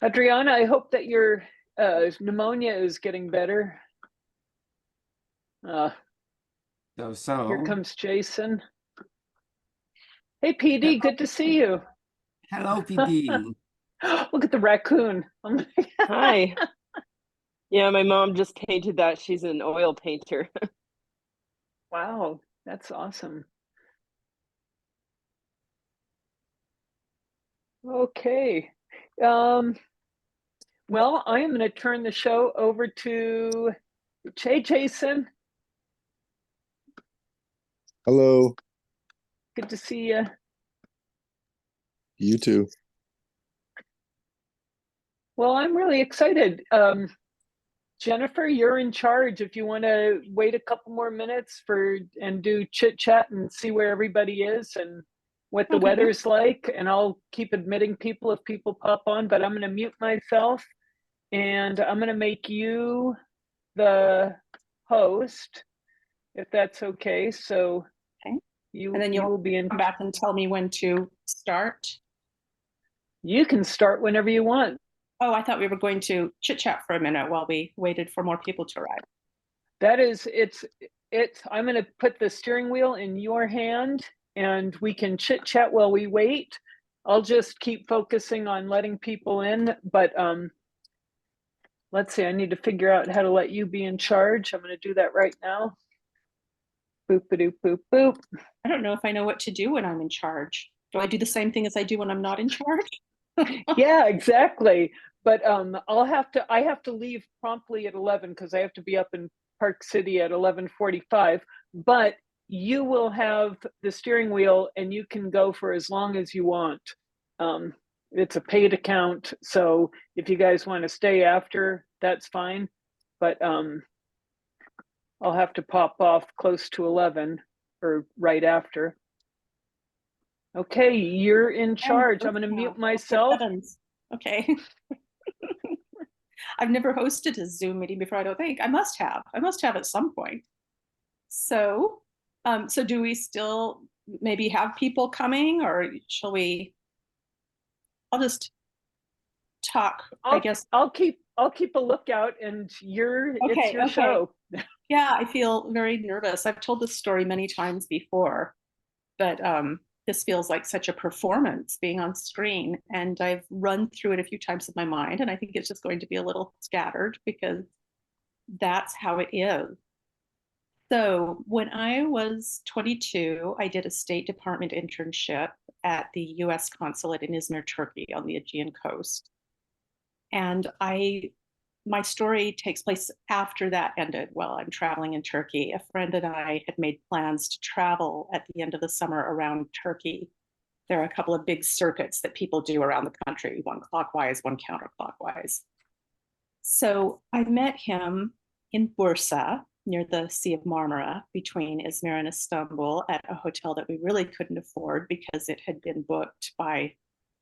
Adriana, I hope that your pneumonia is getting better. Uh, Here So, comes Jason. Hey, PD, good to see you. hello, PD. Look at the raccoon. Hi. Yeah, my mom just painted that. She's an oil painter. Wow, that's awesome. Okay. Well, I am going to turn the show over to Jason. Hello. Good to see you. You too. Well, I'm really excited. Jennifer, you're in charge. If you want to wait a couple more minutes and do chit chat and see where everybody is and what the weather's like, and I'll keep admitting people if people pop on, but I'm going to mute myself and I'm going to make you the host, if that's okay. So okay. you And then you you'll will be in. come back and tell me when to start. You can start whenever you want. Oh, I thought we were going to chit chat for a minute while we waited for more people to arrive. That is, it's. I'm going to put the steering wheel in your hand, and we can chit chat while we wait. I'll just keep focusing on letting people in, but let's see. I need to figure out how to let you be in charge. I'm going to do that right now. Boop a doop boop boop. I don't know if I know what to do when I'm in charge. Do I do the same thing as I do when I'm not in charge? Yeah, exactly. But I have to leave promptly at 11 because I have to be up in Park City at 11:45. But you will have the steering wheel and you can go for as long as you want. It's a paid account, so if you guys want to stay after, that's fine. But I'll have to pop off close to 11 or right after. Okay, you're in charge. I'm going to mute myself. Okay. I've never hosted a Zoom meeting before, I don't think. I must have at some point. So, so do we still maybe have people coming, or shall we? I'll just talk, I guess. I'll keep a lookout, and it's your show. Yeah, I feel very nervous. I've told this story many times before, but this feels like such a performance being on screen, and I've run through it a few times in my mind, and I think it's just going to be a little scattered because that's how it is. So when I was 22, I did a State Department internship at the US consulate in Izmir, Turkey on the Aegean coast. And my story takes place after that ended while I'm traveling in Turkey. A friend and I had made plans to travel at the end of the summer around Turkey. There are a couple of big circuits that people do around the country, one clockwise, one counterclockwise. So I met him in Bursa, near the Sea of Marmara, between Izmir and Istanbul, at a hotel that we really couldn't afford because it had been booked by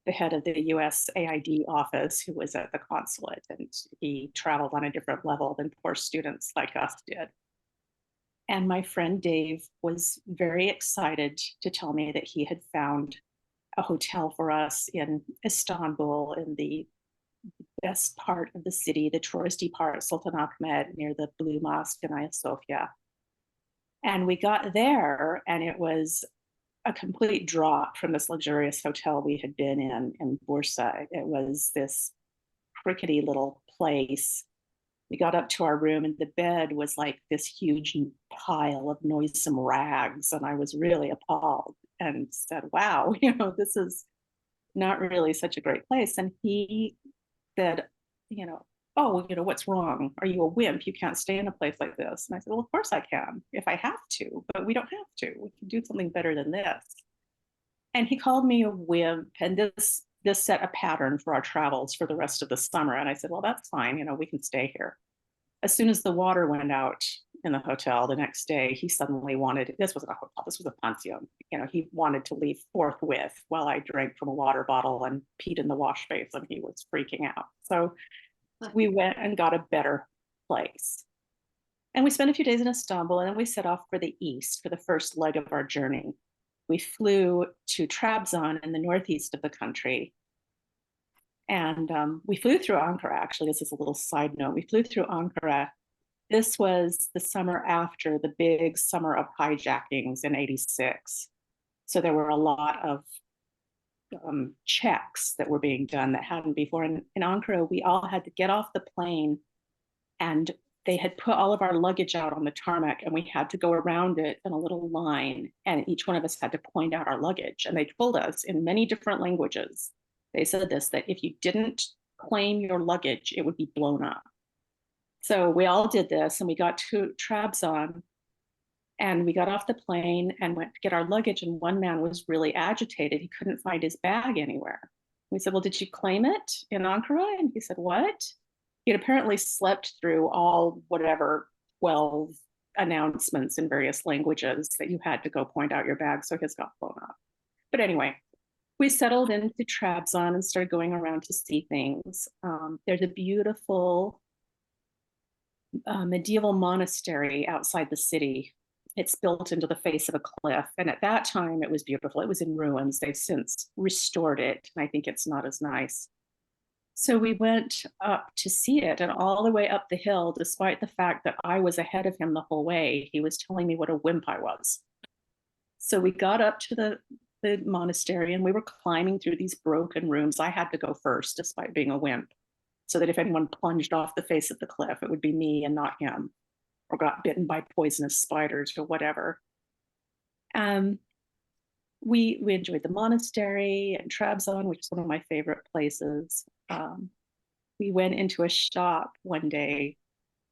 the head of the USAID office, who was at the consulate, and he traveled on a different level than poor students like us did. And my friend Dave was very excited to tell me that he had found a hotel for us in Istanbul, in the best part of the city, the touristy part, Sultan Ahmed, near the Blue Mosque in Hagia Sophia. And we got there, and it was a complete drop from this luxurious hotel we had been in Bursa. It was this crickety little place. We got up to our room, and the bed was like this huge pile of noisome rags. And I was really appalled and said, wow, this is not really such a great place. And he said, oh, what's wrong? Are you a wimp? You can't stay in a place like this. And I said, well, of course I can, if I have to, but we don't have to. We can do something better than this. And he called me a wimp, and this set a pattern for our travels for the rest of the summer. And I said, well, that's fine. We can stay here. As soon as the water went out in the hotel the next day, he suddenly wanted, this wasn't a hotel, this was a pension. He wanted to leave forthwith while I drank from a water bottle and peed in the wash basin. He was freaking out. So we went and got a better place. And we spent a few days in Istanbul, and then we set off for the east for the first leg of our journey. We flew to Trabzon in the northeast of the country. And we flew through Ankara, actually. This is a little side note. We flew through Ankara. This was the summer after the big summer of hijackings in '86. So there were a lot of checks that were being done that hadn't before. And in Ankara, we all had to get off the plane, and they had put all of our luggage out on the tarmac, and we had to go around it in a little line, and each one of us had to point out our luggage. And they told us in many different languages, they said this, that if you didn't claim your luggage, it would be blown up. So we all did this, and we got to Trabzon, and we got off the plane and went to get our luggage. And one man was really agitated. He couldn't find his bag anywhere. We said, well, did you claim it in Ankara? And he said, what? He had apparently slept through all whatever 12 announcements in various languages that you had to go point out your bag. So his got blown up. But anyway, we settled into Trabzon and started going around to see things. There's a beautiful medieval monastery outside the city. It's built into the face of a cliff. And at that time, it was beautiful. It was in ruins. They've since restored it. And I think it's not as nice. So we went up to see it. And all the way up the hill, despite the fact that I was ahead of him the whole way, he was telling me what a wimp I was. So we got up to the monastery, and we were climbing through these broken rooms. I had to go first, despite being a wimp, so that if anyone plunged off the face of the cliff, it would be me and not him, or got bitten by poisonous spiders or whatever. We enjoyed the monastery and Trabzon, which is one of my favorite places. We went into a shop one day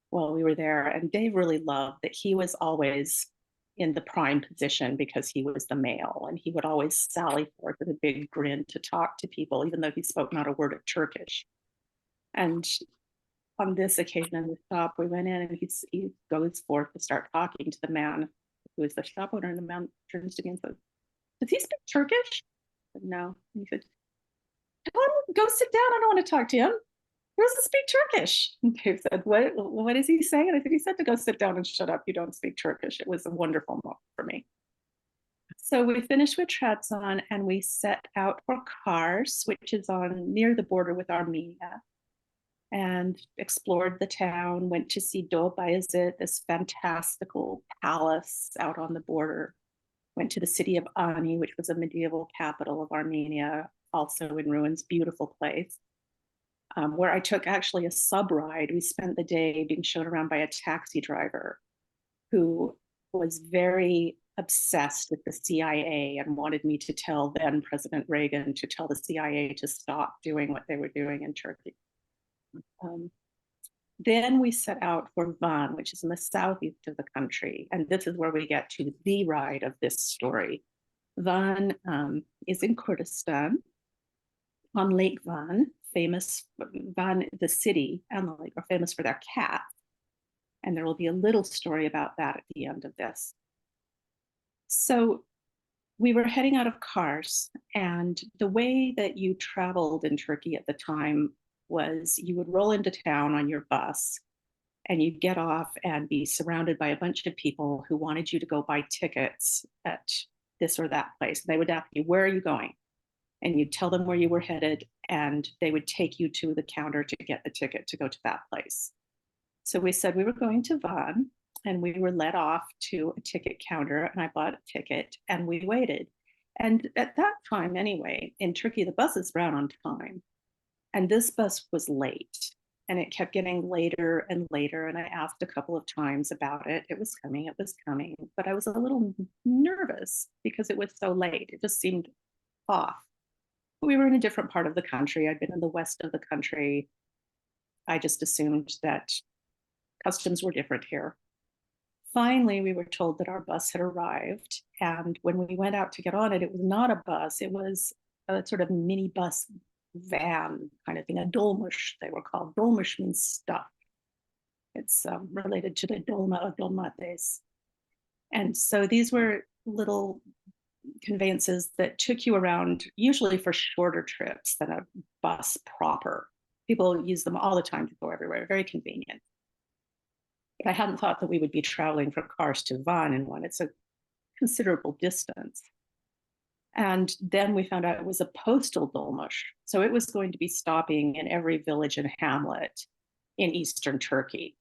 while we were there, and Dave really loved that he was always in the prime position because he was the male, and he would always sally forth with a big grin to talk to people, even though he spoke not a word of Turkish. And on this occasion in the shop, we went in, and he goes forth to start talking to the man who is the shop owner, and the man turns to me and says, does he speak Turkish? I said, no. And he said, go sit down. I don't want to talk to him. He doesn't speak Turkish. And Dave said, what is he saying? And I said, he said to go sit down and shut up. You don't speak Turkish. It was a wonderful moment for me. So we finished with Trabzon, and we set out for Kars, which is near the border with Armenia, and explored the town, went to see Dolbayazit, this fantastical palace out on the border, went to the city of Ani, which was a medieval capital of Armenia, also in ruins, beautiful place, where I took actually a sub ride. We spent the day being shown around by a taxi driver who was very obsessed with the CIA and wanted me to tell then President Reagan to tell the CIA to stop doing what they were doing in Turkey. Then we set out for Van, which is in the southeast of the country. And this is where we get to the ride of this story. Van is in Kurdistan on Lake Van, Van, the city and the lake are famous for their cats. And there will be a little story about that at the end of this. So we were heading out of Kars, and the way that you traveled in Turkey at the time was you would roll into town on your bus, and you'd get off and be surrounded by a bunch of people who wanted you to go buy tickets at this or that place. They would ask you, where are you going? And you'd tell them where you were headed, and they would take you to the counter to get the ticket to go to that place. So we said we were going to Van, and we were led off to a ticket counter, and I bought a ticket, and we waited. And at that time anyway, in Turkey, the buses ran on time. And this bus was late, and it kept getting later and later. And I asked a couple of times about it. It was coming, but I was a little nervous because it was so late. It just seemed off. We were in a different part of the country. I'd been in the west of the country. I just assumed that customs were different here. Finally, we were told that our bus had arrived. And when we went out to get on it, it was not a bus. It was a sort of mini bus van kind of thing, a dolmuş, they were called. Dolmuş means stuff. It's related to the dolma of dolmates. And so these were little conveyances that took you around, usually for shorter trips than a bus proper. People use them all the time to go everywhere, very convenient. But I hadn't thought that we would be traveling from Kars to Van in one. It's a considerable distance. And then we found out it was a postal dolmuş. So it was going to be stopping in every village and hamlet in Eastern Turkey.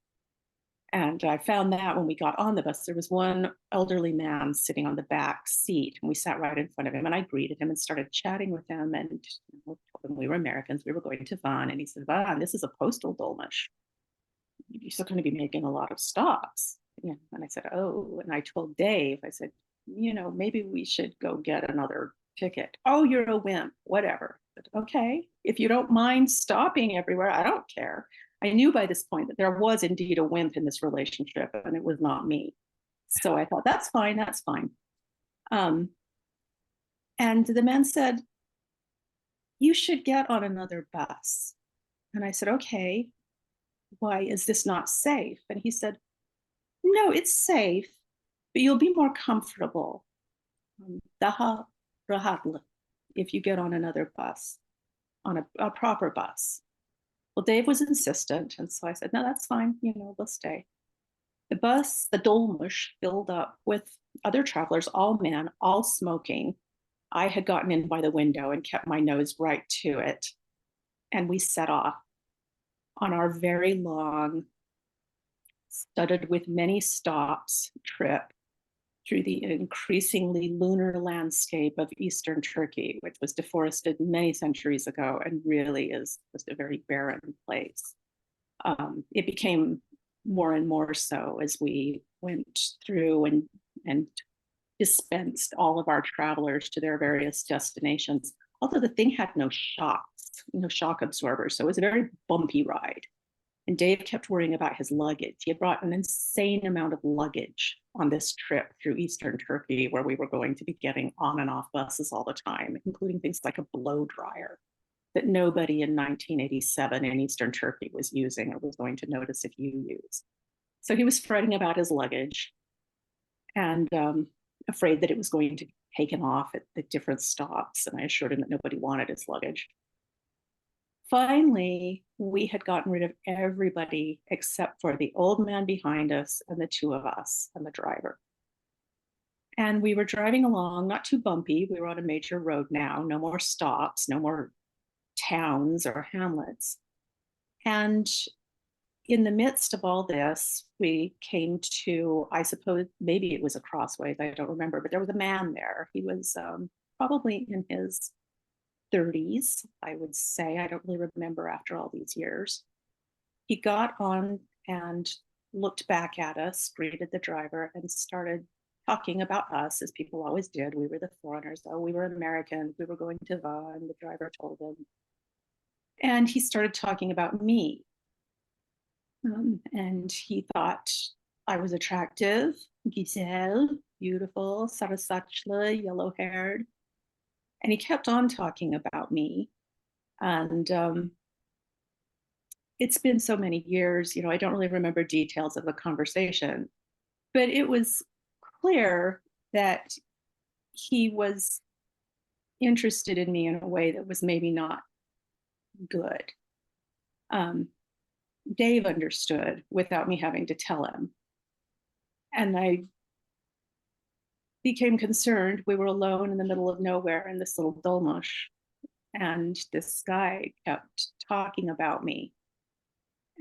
And I found that when we got on the bus, there was one elderly man sitting on the back seat, and we sat right in front of him. And I greeted him and started chatting with him, and told him we were Americans, we were going to Van. And he said, Van, this is a postal dolmuş. You're still going to be making a lot of stops. Yeah. And I said, oh, and I told Dave, I said, maybe we should go get another ticket. Oh, you're a wimp, whatever. But okay, if you don't mind stopping everywhere, I don't care. I knew by this point that there was indeed a wimp in this relationship, and it was not me. So I thought, that's fine, that's fine. And the man said, you should get on another bus. And I said, okay, why is this not safe? And he said, no, it's safe, but you'll be more comfortable. Daha rahatlı if you get on another bus, on a proper bus. Well, Dave was insistent, and so I said, no, that's fine, we'll stay. The bus, the dolmuş, filled up with other travelers, all men, all smoking. I had gotten in by the window and kept my nose right to it. And we set off on our very long, studded with many stops trip through the increasingly lunar landscape of Eastern Turkey, which was deforested many centuries ago and really is just a very barren place. It became more and more so as we went through and dispensed all of our travelers to their various destinations. Although the thing had no shocks, no shock absorbers, so it was a very bumpy ride. And Dave kept worrying about his luggage. He had brought an insane amount of luggage on this trip through Eastern Turkey, where we were going to be getting on and off buses all the time, including things like a blow dryer that nobody in 1987 in Eastern Turkey was using or was going to notice if you used. So he was fretting about his luggage and afraid that it was going to be taken off at the different stops. And I assured him that nobody wanted his luggage. Finally, we had gotten rid of everybody except for the old man behind us and the two of us and the driver. And we were driving along, not too bumpy. We were on a major road now, no more stops, no more towns or hamlets. And in the midst of all this, we came to, I suppose, maybe it was a crossways, I don't remember, but there was a man there. He was probably in his 30s, I would say. I don't really remember after all these years. He got on and looked back at us, greeted the driver, and started talking about us, as people always did. We were the foreigners. Oh, we were Americans. We were going to Van, the driver told him. And he started talking about me. And he thought I was attractive, güzel, beautiful, sarı saçlı, yellow-haired. And he kept on talking about me. And it's been so many years, I don't really remember details of the conversation, but it was clear that he was interested in me in a way that was maybe not good. Dave understood without me having to tell him. And I became concerned. We were alone in the middle of nowhere in this little dolmuş, and this guy kept talking about me.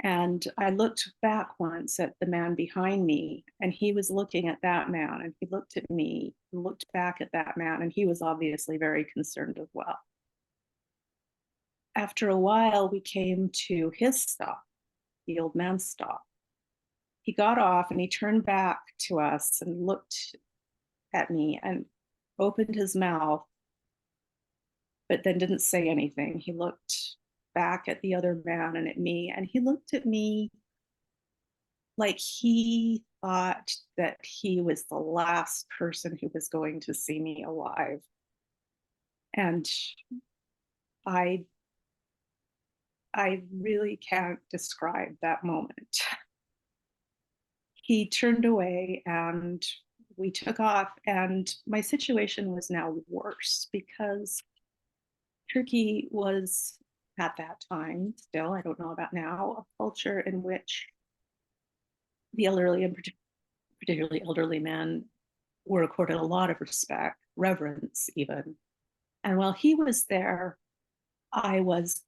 And I looked back once at the man behind me, and he was looking at that man, and he looked at me, looked back at that man, and he was obviously very concerned as well. After a while, we came to his stop, the old man's stop. He got off and he turned back to us and looked at me and opened his mouth, but then didn't say anything. He looked back at the other man and at me, and he looked at me like he thought that he was the last person who was going to see me alive. And I really can't describe that moment. He turned away and we took off, and my situation was now worse because Turkey was at that time, still, I don't know about now, a culture in which the elderly, and particularly elderly men, were accorded a lot of respect, reverence even, And while he was there, I was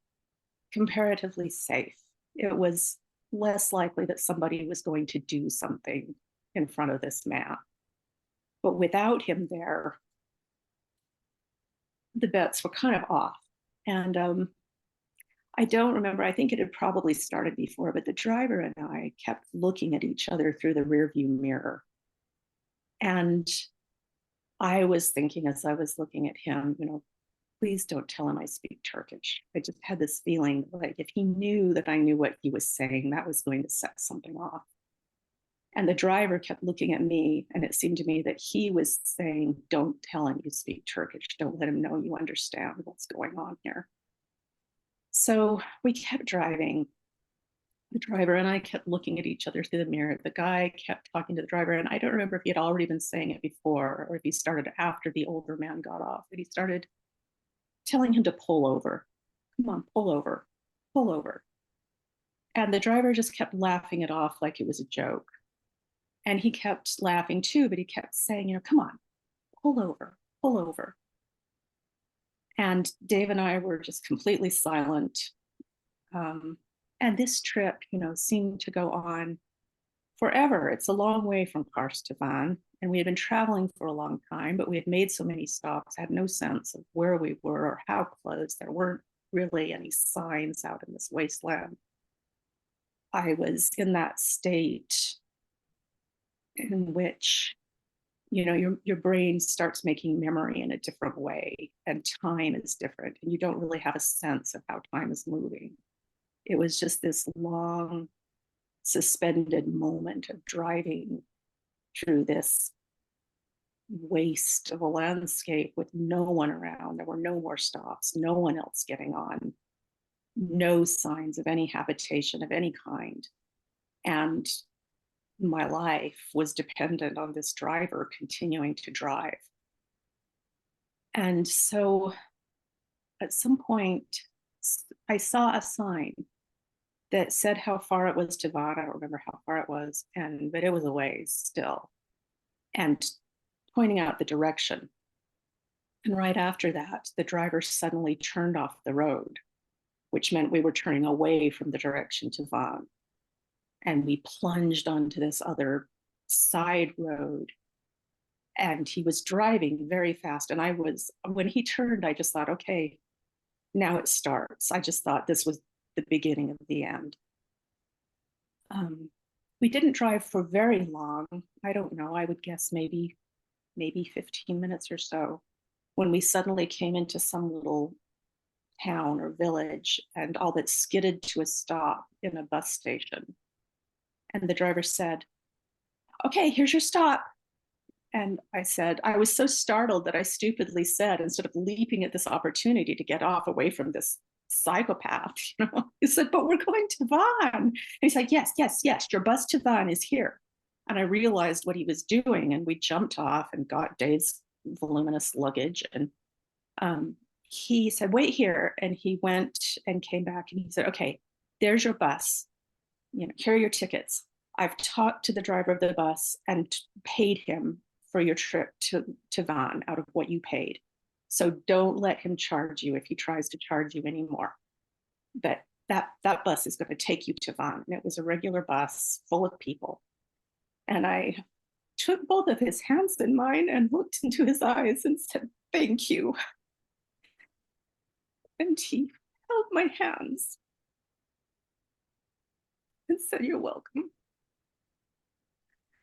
comparatively safe. It was less likely that somebody was going to do something in front of this man. But without him there, the bets were kind of off. And I don't remember, I think it had probably started before, but the driver and I kept looking at each other through the rearview mirror. And I was thinking as I was looking at him, please don't tell him I speak Turkish. I just had this feeling like if he knew that I knew what he was saying, that was going to set something off. And the driver kept looking at me, and it seemed to me that he was saying, don't tell him you speak Turkish. Don't let him know you understand what's going on here. So we kept driving. The driver and I kept looking at each other through the mirror. The guy kept talking to the driver, and I don't remember if he had already been saying it before or if he started after the older man got off, but he started telling him to pull over. Come on, pull over, pull over. And the driver just kept laughing it off like it was a joke. And he kept laughing too, but he kept saying, come on, pull over, pull over. And Dave and I were just completely silent. And this trip, seemed to go on forever. It's a long way from Kars to Van, and we had been traveling for a long time, but we had made so many stops, had no sense of where we were or how close. There weren't really any signs out in this wasteland. I was in that state in which, your brain starts making memory in a different way, and time is different, and you don't really have a sense of how time is moving. It was just this long, suspended moment of driving through this waste of a landscape with no one around. There were no more stops, no one else getting on, no signs of any habitation of any kind. And my life was dependent on this driver continuing to drive. And so at some point, I saw a sign that said how far it was to Van. I don't remember how far it was, but it was a ways still, and pointing out the direction. And right after that, the driver suddenly turned off the road, which meant we were turning away from the direction to Van. And we plunged onto this other side road. And he was driving very fast. And when he turned, I just thought, okay, now it starts. I just thought this was the beginning of the end. We didn't drive for very long. I don't know, I would guess maybe 15 minutes or so, when we suddenly came into some little town or village, and all but skidded to a stop in a bus station. And the driver said, okay, here's your stop. And I said, I was so startled that I stupidly said, instead of leaping at this opportunity to get off away from this psychopath, he said, but we're going to Van. And he's like, yes, your bus to Van is here. And I realized what he was doing, and we jumped off and got Dave's voluminous luggage. And he said, wait here. And he went and came back, and he said, okay, there's your bus. Here are your tickets. I've talked to the driver of the bus and paid him for your trip to Van out of what you paid. So don't let him charge you if he tries to charge you anymore. But that bus is going to take you to Van. And it was a regular bus full of people. And I took both of his hands in mine and looked into his eyes and said, thank you. And he held my hands and said, you're welcome.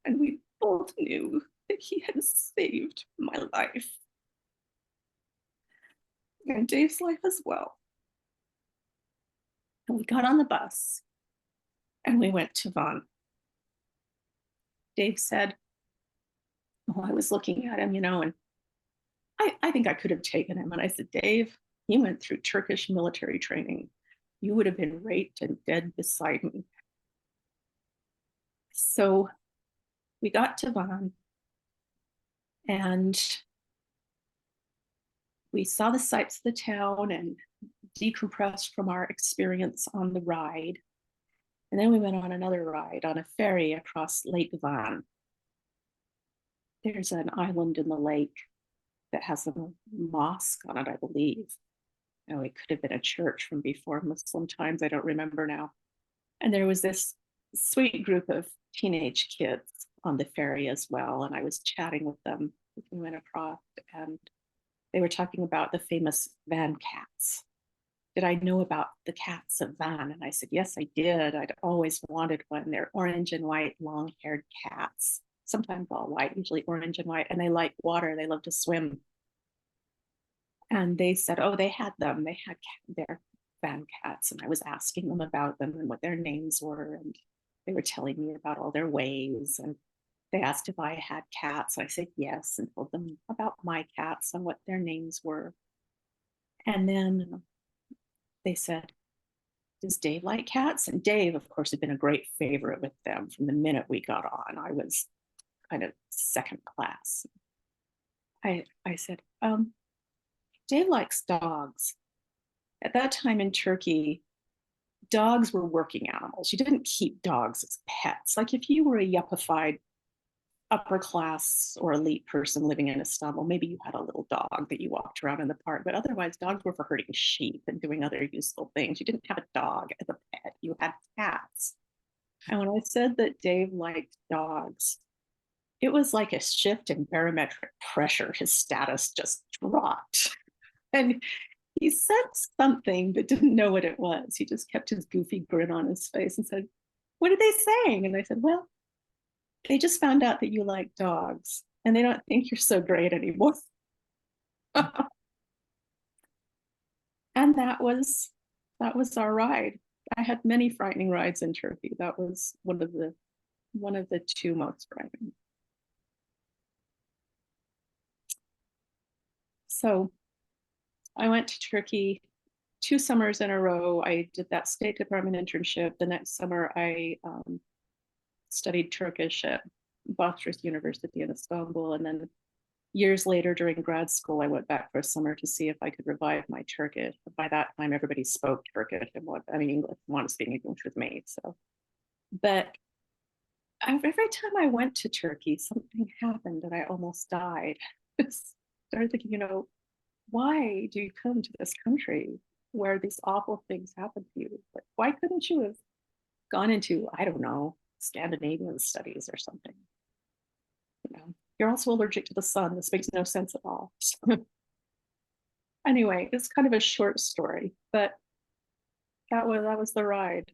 And we both knew that he had saved my life and Dave's life as well. And we got on the bus and we went to Van. Dave said, I was looking at him, and I think I could have taken him. And I said, Dave, he went through Turkish military training. You would have been raped and dead beside me. So we got to Van, and we saw the sights of the town and decompressed from our experience on the ride. And then we went on another ride on a ferry across Lake Van. There's an island in the lake that has a mosque on it, I believe. Oh, it could have been a church from before Muslim times. I don't remember now. And there was this sweet group of teenage kids on the ferry as well. And I was chatting with them as we went across, and they were talking about the famous Van cats. Did I know about the cats of Van? And I said, yes, I did. I'd always wanted one. They're orange and white, long-haired cats, sometimes all white, usually orange and white, and they like water. They love to swim. And they said, oh, they had them. They had their Van cats. And I was asking them about them and what their names were. And they were telling me about all their ways. And they asked if I had cats. I said yes, and told them about my cats and what their names were. And then they said, does Dave like cats? And Dave, of course, had been a great favorite with them from the minute we got on. I was kind of second class. I said, Dave likes dogs. At that time in Turkey, dogs were working animals. You didn't keep dogs as pets. Like if you were a yuppified upper class or elite person living in Istanbul, maybe you had a little dog that you walked around in the park, but otherwise dogs were for herding sheep and doing other useful things. You didn't have a dog as a pet, you had cats. And when I said that Dave liked dogs, it was like a shift in barometric pressure. His status just dropped. And he said something but didn't know what it was. He just kept his goofy grin on his face and said, what are they saying? And I said, well, they just found out that you like dogs and they don't think you're so great anymore. And that was our ride. I had many frightening rides in Turkey. That was one of the two most frightening. So I went to Turkey 2 summers in a row. I did that State Department internship. The next summer, I studied Turkish at Bothras University in Istanbul. And then years later during grad school, I went back for a summer to see if I could revive my Turkish. By that time, everybody spoke Turkish and English, wanted to speak English with me. So, but every time I went to Turkey, something happened and I almost died. I started thinking, why do you come to this country where these awful things happen to you? Like, why couldn't you have gone into, I don't know, Scandinavian studies or something? You're also allergic to the sun. This makes no sense at all. Anyway, it's kind of a short story, but that was the ride.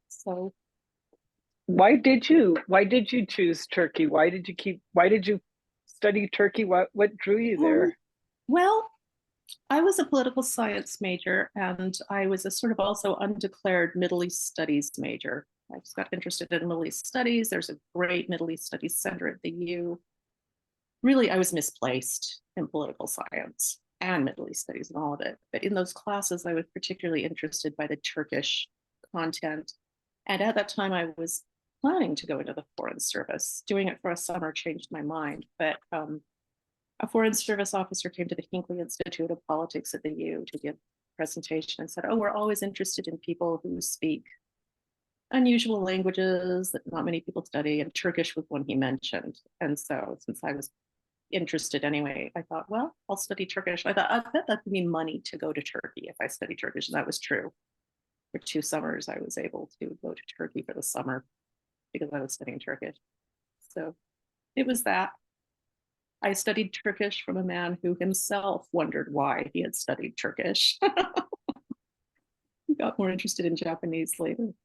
So why did you choose Turkey? Why did you study Turkey? What drew you there? Well, I was a political science major, and I was a sort of also undeclared Middle East studies major. I just got interested in Middle East studies. There's a great Middle East studies center at the U. Really, I was misplaced in political science and Middle East studies and all of it. But in those classes, I was particularly interested by the Turkish content. And at that time, I was planning to go into the Foreign Service. Doing it for a summer changed my mind. But a Foreign Service officer came to the Hinckley Institute of Politics at the U to give a presentation and said, oh, we're always interested in people who speak unusual languages that not many people study, and Turkish was one he mentioned. And so since I was interested anyway, I thought, well, I'll study Turkish. I thought, I bet that would mean money to go to Turkey if I study Turkish, and that was true. For 2 summers, I was able to go to Turkey for the summer because I was studying Turkish. So it was that. I studied Turkish from a man who himself wondered why he had studied Turkish. He got more interested in Japanese later.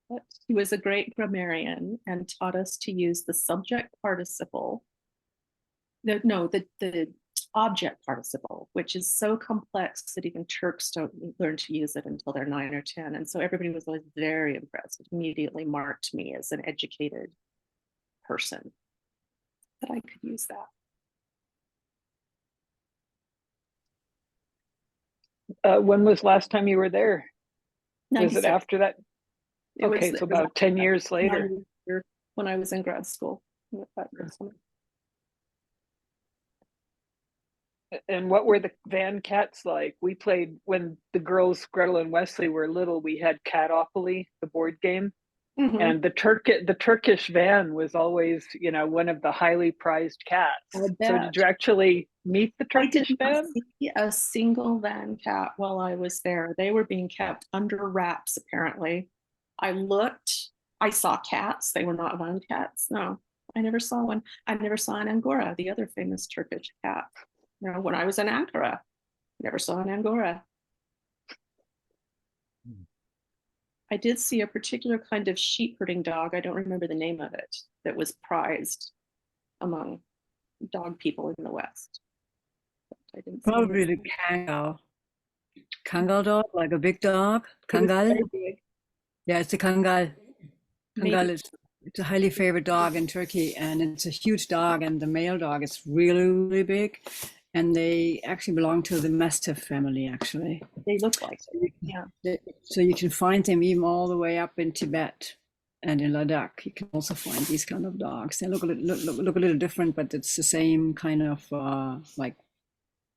But he was a great grammarian and taught us to use the subject participle. The object participle, which is so complex that even Turks don't learn to use it until they're 9 or 10. And so everybody was always very impressed. It immediately marked me as an educated person that I could use that. When was last time you were there? 96. Was it after that? Okay, so about 10 years later. When I was in grad school. And what were the Van cats like? We played when the girls, Gretel and Wesley, were little. We had Catopoly, the board game. Mhm. And the Turkish van was always, you know, one of the highly prized cats. I So bet. did you actually meet the I did Turkish not van? see a single van cat while I was there. They were being kept under wraps, apparently. I looked, I saw cats. They were not wild cats. No, I never saw one. I never saw an Angora, the other famous Turkish cat. You know, when I was in Ankara, never saw an Angora. I did see a particular kind of sheep herding dog. I don't remember the name of it, that was prized among dog people in the West. I didn't see Probably any. the Kangal. Kangal dog, like a big dog. It was Kangal. very big. Yeah, it's the Kangal. Kangal Maybe. is it's a highly favored dog in Turkey, and it's a huge dog, and the male dog is really, really big. And they actually belong to the Mastiff family, actually. They look like it. Yeah. So you can find them even all the way up in Tibet and in Ladakh. You can also find these kind of dogs. They look a little different, but it's the same kind of like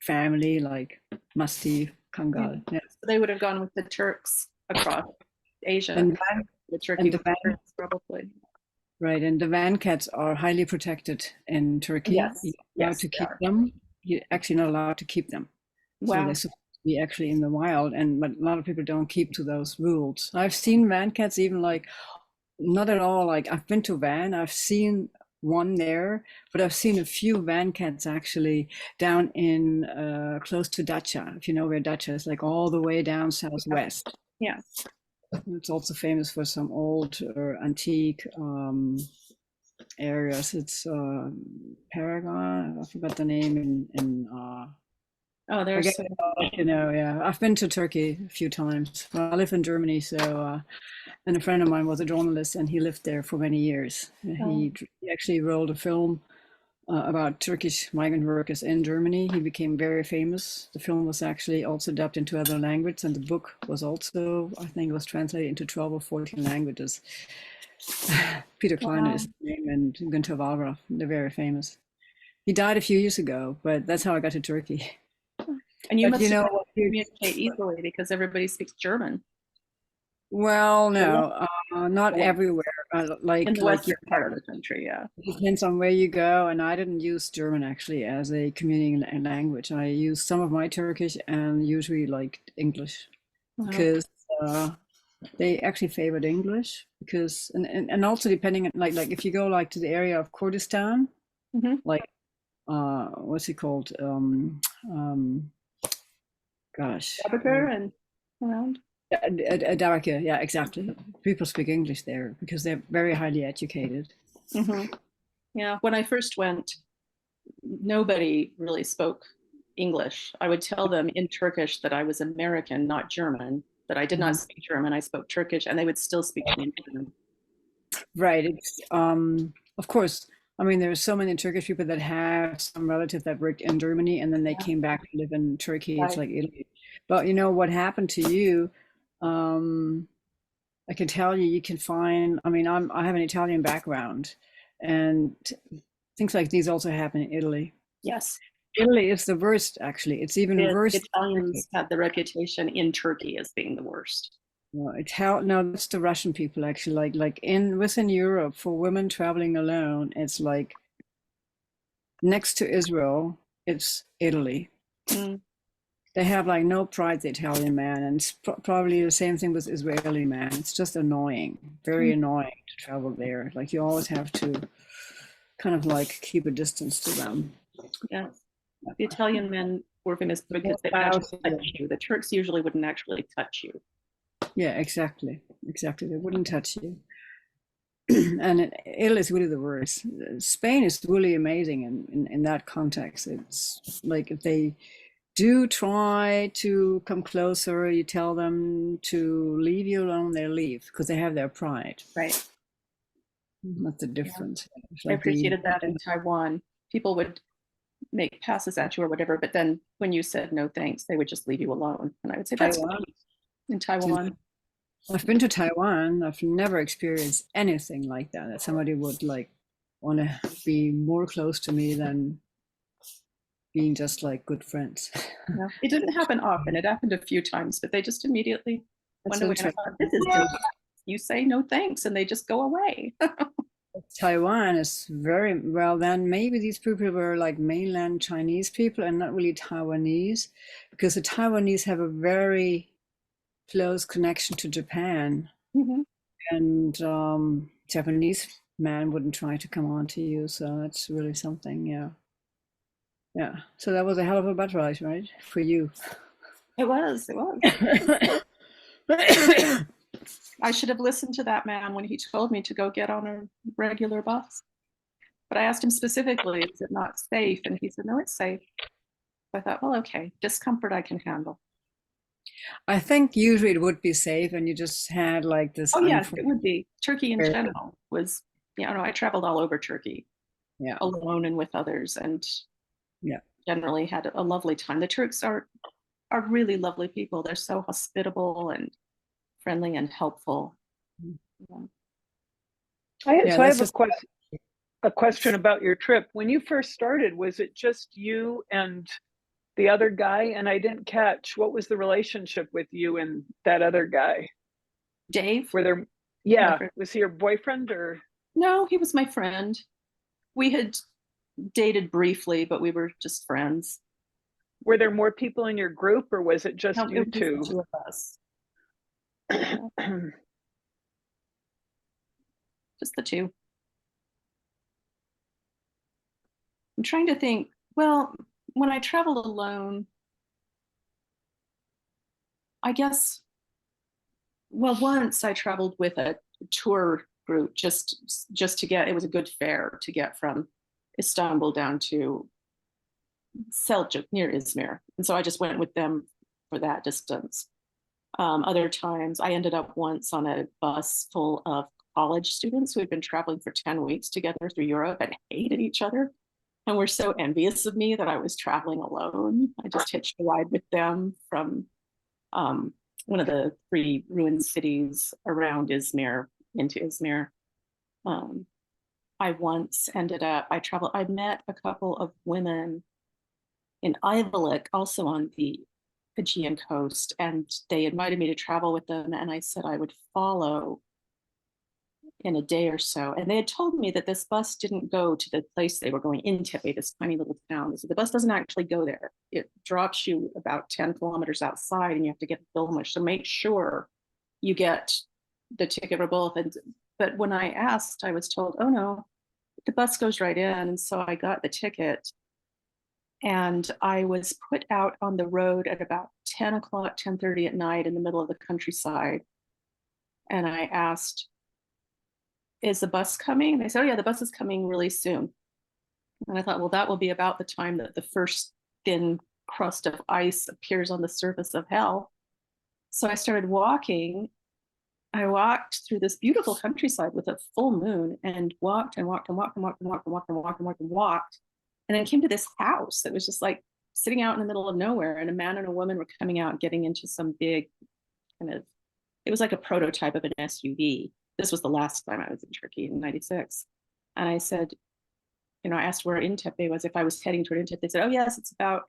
family, like Mastiff, Kangal. Yeah. So they would have gone with the Turks across Asia. And the Turkey and the with van- Turks, probably. right, and the van cats are highly protected in Turkey. Yes, You're not allowed yes, to they keep are. them. You're actually not allowed to keep them. So Wow. they're supposed to be actually in the wild, but a lot of people don't keep to those rules. I've seen van cats even like not at all. Like I've been to van, I've seen one there, but I've seen a few van cats actually down in close to Dacha. If you know where Dacha is, like all the way down southwest. Yeah. It's also famous for some old or antique areas. It's Paragon. I forgot the name in Oh, there's forget you know, yeah. I've been to Turkey a few times. Well, I live in Germany, so and a friend of mine was a journalist, and he lived there for many years. He actually wrote a film about Turkish migrant workers in Germany. He became very famous. The film was actually also dubbed into other languages, and the book was also, I think, it was translated into 12 or 14 languages. Peter Kleiner is his name, and Günther Wallraff. They're very famous. He died a few years ago, but that's how I got to Turkey. And you But must you know have what? communicate easily because everybody speaks German Well, no, not Yeah. everywhere. Like, in the like western part of the country. Yeah. it depends on where you go. And I didn't use German actually as a communicating language. I used some of my Turkish and usually like English Wow. because they actually favored English because and also depending on like if you go like to the area of Kurdistan, Mhm. like what's it called? Gosh. Arbiter and around. Daraka, yeah, exactly. People speak English there because they're very highly educated. Mhm. Yeah. When I first went, nobody really spoke English. I would tell them in Turkish that I was American, not German, that I did not speak German. I spoke Turkish, and they would still speak to me in German. Right. It's of course. I mean, there are so many Turkish people that have some relative that worked in Germany and then they came back to live in Turkey. It's Right. like Italy. But you know what happened to you? I can tell you, you can find. I mean, I have an Italian background, and things like these also happen in Italy. Yes. Italy is the worst, actually. It's even The worse. Italians had the reputation in Turkey as being the worst. No, no, that's the Russian people actually. Like within Europe, for women traveling alone, it's like next to Israel, it's Italy. Mm. They have like no pride, the Italian man, and it's probably the same thing with Israeli man. It's just annoying, very annoying to travel there. Like you always have to kind of like keep a distance to them. Yes. The Italian men were famous because they would actually touch you. The Turks usually wouldn't actually touch you. Yeah, exactly. Exactly. They wouldn't touch you. And Italy is really the worst. Spain is really amazing in that context. It's like if they do try to come closer, you tell them to leave you alone, they leave because they have their pride. Right. That's the difference. I appreciated that in Taiwan. People would make passes at you or whatever, but then when you said no thanks, they would just leave you alone. And I would say that's Taiwan. in Taiwan. I've been to Taiwan. I've never experienced anything like that. That somebody would like want to be more close to me than being just like good friends. Yeah. It didn't happen often. It happened a few times, but they just immediately went away. And I thought, this is you say no thanks and they just go away. Taiwan is very well, then maybe these people were like mainland Chinese people and not really Taiwanese, because the Taiwanese have a very close connection to Japan. Mhm. And Japanese man wouldn't try to come on to you, so that's really something. Yeah, so that was a hell of a butt ride, right, for you? It was. I should have listened to that man when he told me to go get on a regular bus. But I asked him specifically, is it not safe? And he said, no, it's safe. I thought, well, okay, discomfort I can handle. I think usually it would be safe, and you just had like this. Oh, yes, it would be. Turkey in general was, I traveled all over Turkey, Yeah, alone and with others, and yeah, generally had a lovely time. The Turks are really lovely people. They're so hospitable and friendly and helpful. Yeah. I have a question about your trip. When you first started, was it just you and the other guy? And I didn't catch, what was the relationship with you and that other guy? Dave? Was he your boyfriend or? No, he was my friend. We had dated briefly, but we were just friends. Were there more people in your group, or was it just No, you it was two? the two of us. Just the two. I'm trying to think. Well, when I traveled alone, I guess, well, once I traveled with a tour group just to get, it was a good fare to get from Istanbul down to Seljuk near Izmir. And so I just went with them for that distance. Other times I ended up once on a bus full of college students who had been traveling for 10 weeks together through Europe and hated each other and were so envious of me that I was traveling alone. I just hitched a ride with them from one of the 3 ruined cities around Izmir into Izmir. I once ended up, I met a couple of women in Ayvalık, also on the Aegean coast, and they invited me to travel with them, and I said I would follow in a day or so. And they had told me that this bus didn't go to the place they were going, in Tepe, this tiny little town. So the bus doesn't actually go there. It drops you about 10 kilometers outside and you have to get Bilmush. So make sure you get the ticket for both. But when I asked, I was told, oh no, the bus goes right in. And so I got the ticket and I was put out on the road at about 10 o'clock, 10:30 at night in the middle of the countryside. And I asked, is the bus coming? And they said, oh yeah, the bus is coming really soon. And I thought, well, that will be about the time that the first thin crust of ice appears on the surface of hell. So I started walking. I walked through this beautiful countryside with a full moon and walked and walked and walked and walked and walked and walked and walked and walked and walked. And then came to this house that was just like sitting out in the middle of nowhere. And a man and a woman were coming out, getting into some big kind of, it was like a prototype of an SUV. This was the last time I was in Turkey in '96. And I said, I asked where Intepe was, if I was heading toward Intepe. They said, oh yes, it's about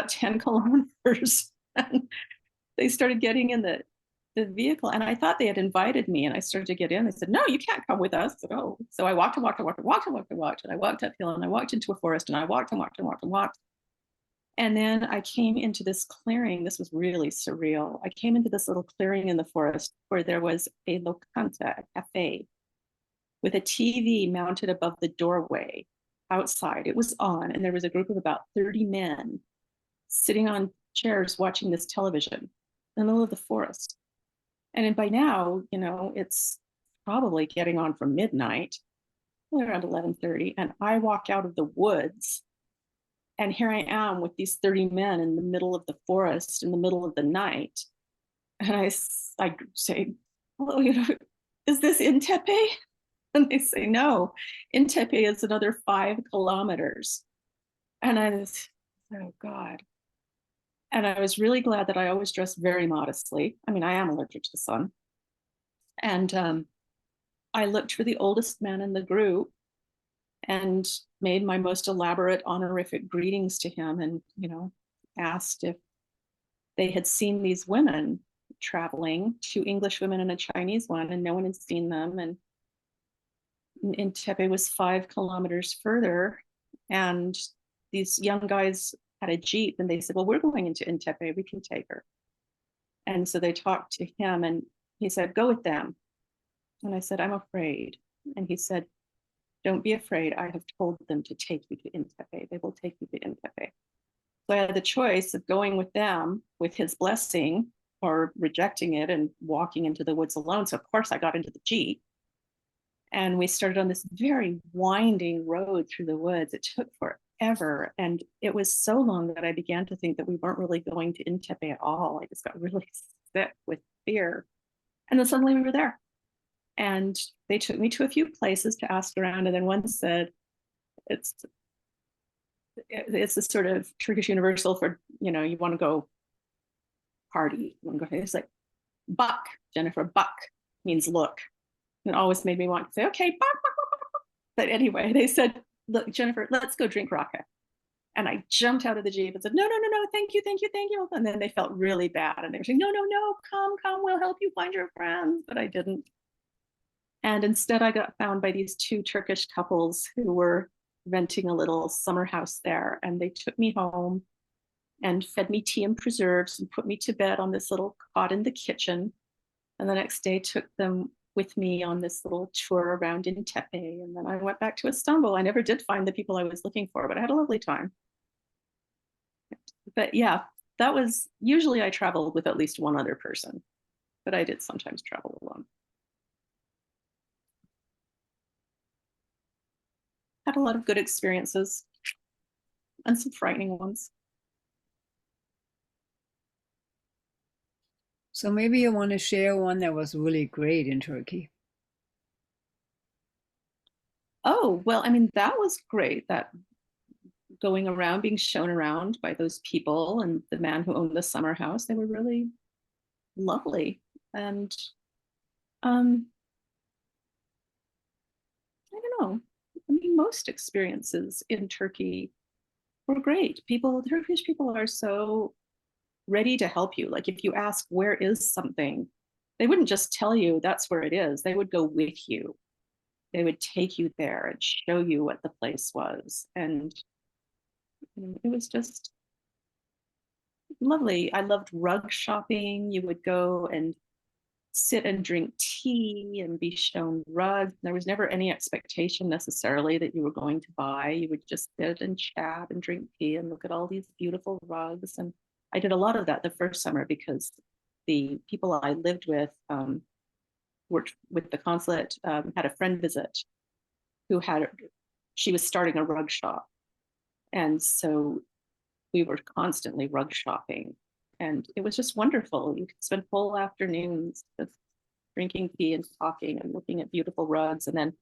10 kilometers. And they started getting in the vehicle. And I thought they had invited me. And I started to get in. They said, no, you can't come with us. Said, oh. So I walked and walked and walked and walked and walked and walked. And I walked uphill and I walked into a forest and I walked and walked and walked and walked. And then I came into this clearing. This was really surreal. I came into this little clearing in the forest where there was a locanta, a cafe, with a TV mounted above the doorway outside. It was on, and there was a group of about 30 men sitting on chairs watching this television in the middle of the forest. And by now, it's probably getting on for midnight, around 11:30, and I walk out of the woods. And here I am with these 30 men in the middle of the forest, in the middle of the night. And I say, well, is this Intepe? And they say, no, Intepe is another 5 kilometers. And I was, oh God. And I was really glad that I always dress very modestly. I mean, I am allergic to the sun. And I looked for the oldest man in the group and made my most elaborate honorific greetings to him and, asked if they had seen these women traveling, two English women and a Chinese one, and no one had seen them. And Entebbe was 5 kilometers further, and these young guys had a Jeep, and they said, well, we're going into Entebbe, we can take her. And so they talked to him, and he said, go with them. And I said, I'm afraid. And he said, don't be afraid. I have told them to take you to Entebbe. They will take you to Entebbe. So I had the choice of going with them with his blessing or rejecting it and walking into the woods alone. So of course I got into the Jeep, and we started on this very winding road through the woods. It took forever. And it was so long that I began to think that we weren't really going to Entebbe at all. I just got really sick with fear. And then suddenly we were there. And they took me to a few places to ask around. And then one said, it's a sort of Turkish universal for, you know, you want to go party. You want to go, it's like, bak, Jennifer, bak means look. And it always made me want to say, okay, bak, bak, bak, bak. But anyway, they said, look, Jennifer, let's go drink raka. And I jumped out of the Jeep and said, no, no, no, no, thank you, thank you, thank you. And then they felt really bad. And they were saying, no, no, no, come, we'll help you find your friends. But I didn't. And instead I got found by these 2 Turkish couples who were renting a little summer house there. And they took me home and fed me tea and preserves and put me to bed on this little cot in the kitchen. And the next day took them with me on this little tour around Entebbe. And then I went back to Istanbul. I never did find the people I was looking for, but I had a lovely time. But yeah, that was, usually I traveled with at least one other person, but I did sometimes travel alone. Had a lot of good experiences and some frightening ones. So maybe you want to share one that was really great in Turkey. Oh, well, I mean, that was great. That going around, being shown around by those people and the man who owned the summer house, they were really lovely. And I don't know. I mean, most experiences in Turkey were great. Turkish people are so ready to help you. Like if you ask, where is something, they wouldn't just tell you that's where it is. They would go with you. They would take you there and show you what the place was. And it was just lovely. I loved rug shopping. You would go and sit and drink tea and be shown rugs. There was never any expectation necessarily that you were going to buy. You would just sit and chat and drink tea and look at all these beautiful rugs. And I did a lot of that the first summer because the people I lived with worked with the consulate, had a friend visit she was starting a rug shop. And so we were constantly rug shopping. And it was just wonderful. You could spend whole afternoons just drinking tea and talking and looking at beautiful rugs. And then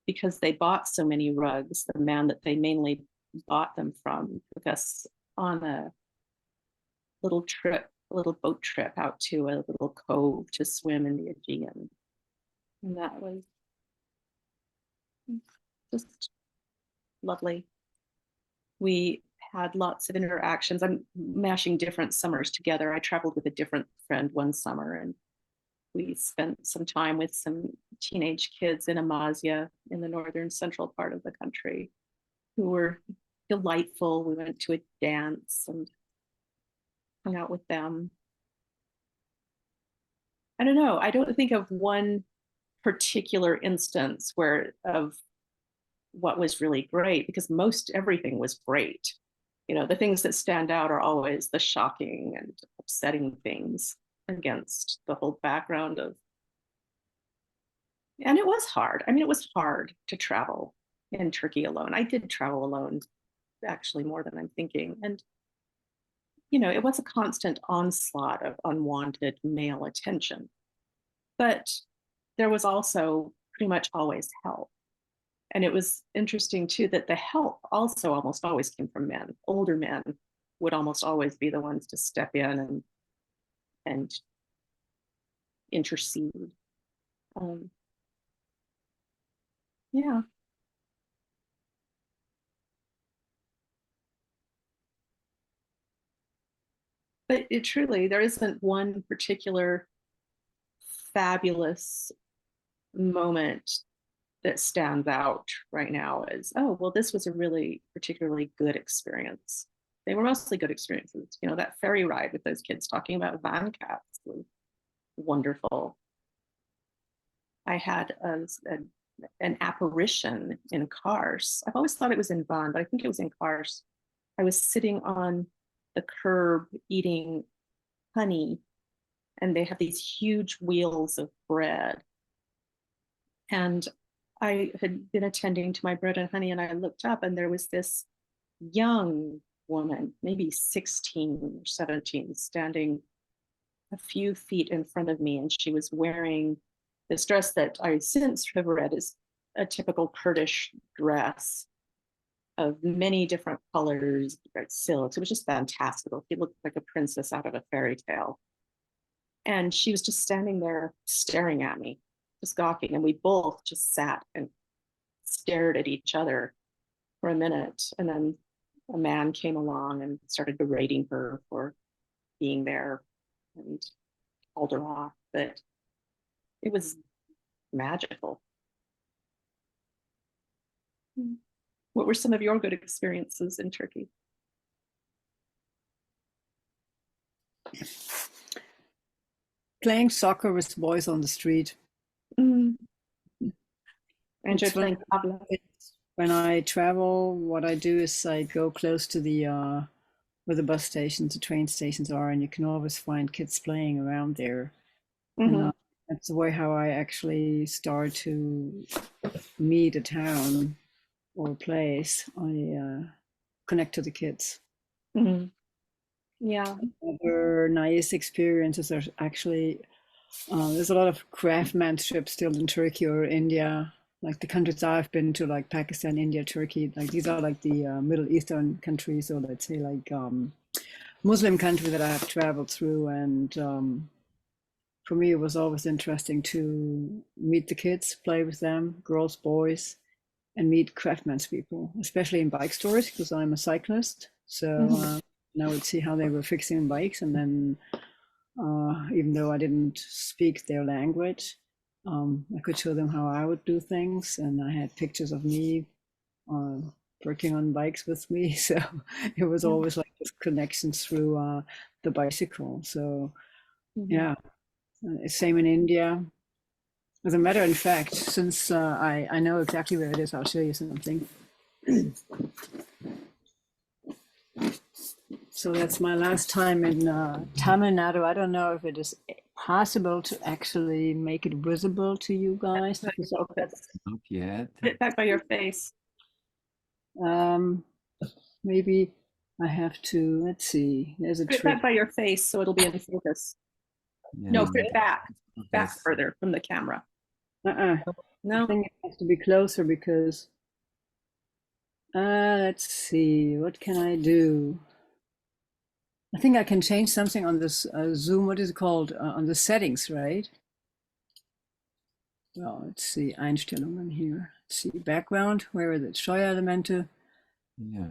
because they bought so many rugs, the man that they mainly bought them from took us on a little boat trip out to a little cove to swim in the Aegean. And that was just lovely. We had lots of interactions. I'm mashing different summers together. I traveled with a different friend one summer, and we spent some time with some teenage kids in Amasya in the northern central part of the country who were delightful. We went to a dance and hung out with them. I don't know. I don't think of one particular instance of what was really great, because most everything was great. You know, the things that stand out are always the shocking and upsetting things against the whole background of. And it was hard. I mean, it was hard to travel in Turkey alone. I did travel alone, actually, more than I'm thinking. And, you know, it was a constant onslaught of unwanted male attention. But there was also pretty much always help. And it was interesting, too, that the help also almost always came from men. Older men would almost always be the ones to step in and intercede. Yeah. But it truly, there isn't one particular fabulous moment that stands out right now as, oh, well, this was a really particularly good experience. They were mostly good experiences. You know, that ferry ride with those kids talking about van cats was wonderful. I had an apparition in Kars. I've always thought it was in Bonn, but I think it was in Kars. I was sitting on the curb eating honey, and they have these huge wheels of bread. And I had been attending to my bread and honey, and I looked up, and there was this young woman, maybe 16 or 17, standing a few feet in front of me, and she was wearing this dress that I since have read is a typical Kurdish dress of many different colors, silks. It was just fantastical. She looked like a princess out of a fairy tale. And she was just standing there staring at me, just gawking. And we both just sat and stared at each other for a minute. And then a man came along and started berating her for being there and hauled her off. But it was magical. What were some of your good experiences in Turkey? Playing soccer with boys on the street. Mm. I enjoyed It's playing tabla. When I travel, what I do is I go close to the where the bus stations, the train stations are, and you can always find kids playing around there. And that's the way how I actually start to meet a town or a place. I connect to the kids. Mm-hmm. Yeah. Other nice experiences are actually there's a lot of craftsmanship still in Turkey or India. Like the countries I've been to, like Pakistan, India, Turkey, like these are like the Middle Eastern countries, or let's say like Muslim countries that I have traveled through. And for me, it was always interesting to meet the kids, play with them, girls, boys, and meet craftspeople, especially in bike stores, because I'm a cyclist. So I would see how they were fixing bikes, and then even though I didn't speak their language, I could show them how I would do things, and I had pictures of me working on bikes with me. So it was always like this connection through the bicycle. So yeah, same in India. As a matter of fact, since I know exactly where it is, I'll show you something. So that's my last time in Tamil Nadu. I don't know if it is possible to actually make it visible to you guys. Not yet. Put it back by your face. Maybe I have to, let's see, there's a Put it trick. back by your face so it'll be in focus. Yeah. No, put it back Yes. further from the camera. I No. think it has to be closer because, let's see, what can I do? I think I can change something on this Zoom, what is it called, on the settings, right? Well, let's see, Einstellungen here. Let's see, background, where is it? Steuerelemente. Yeah.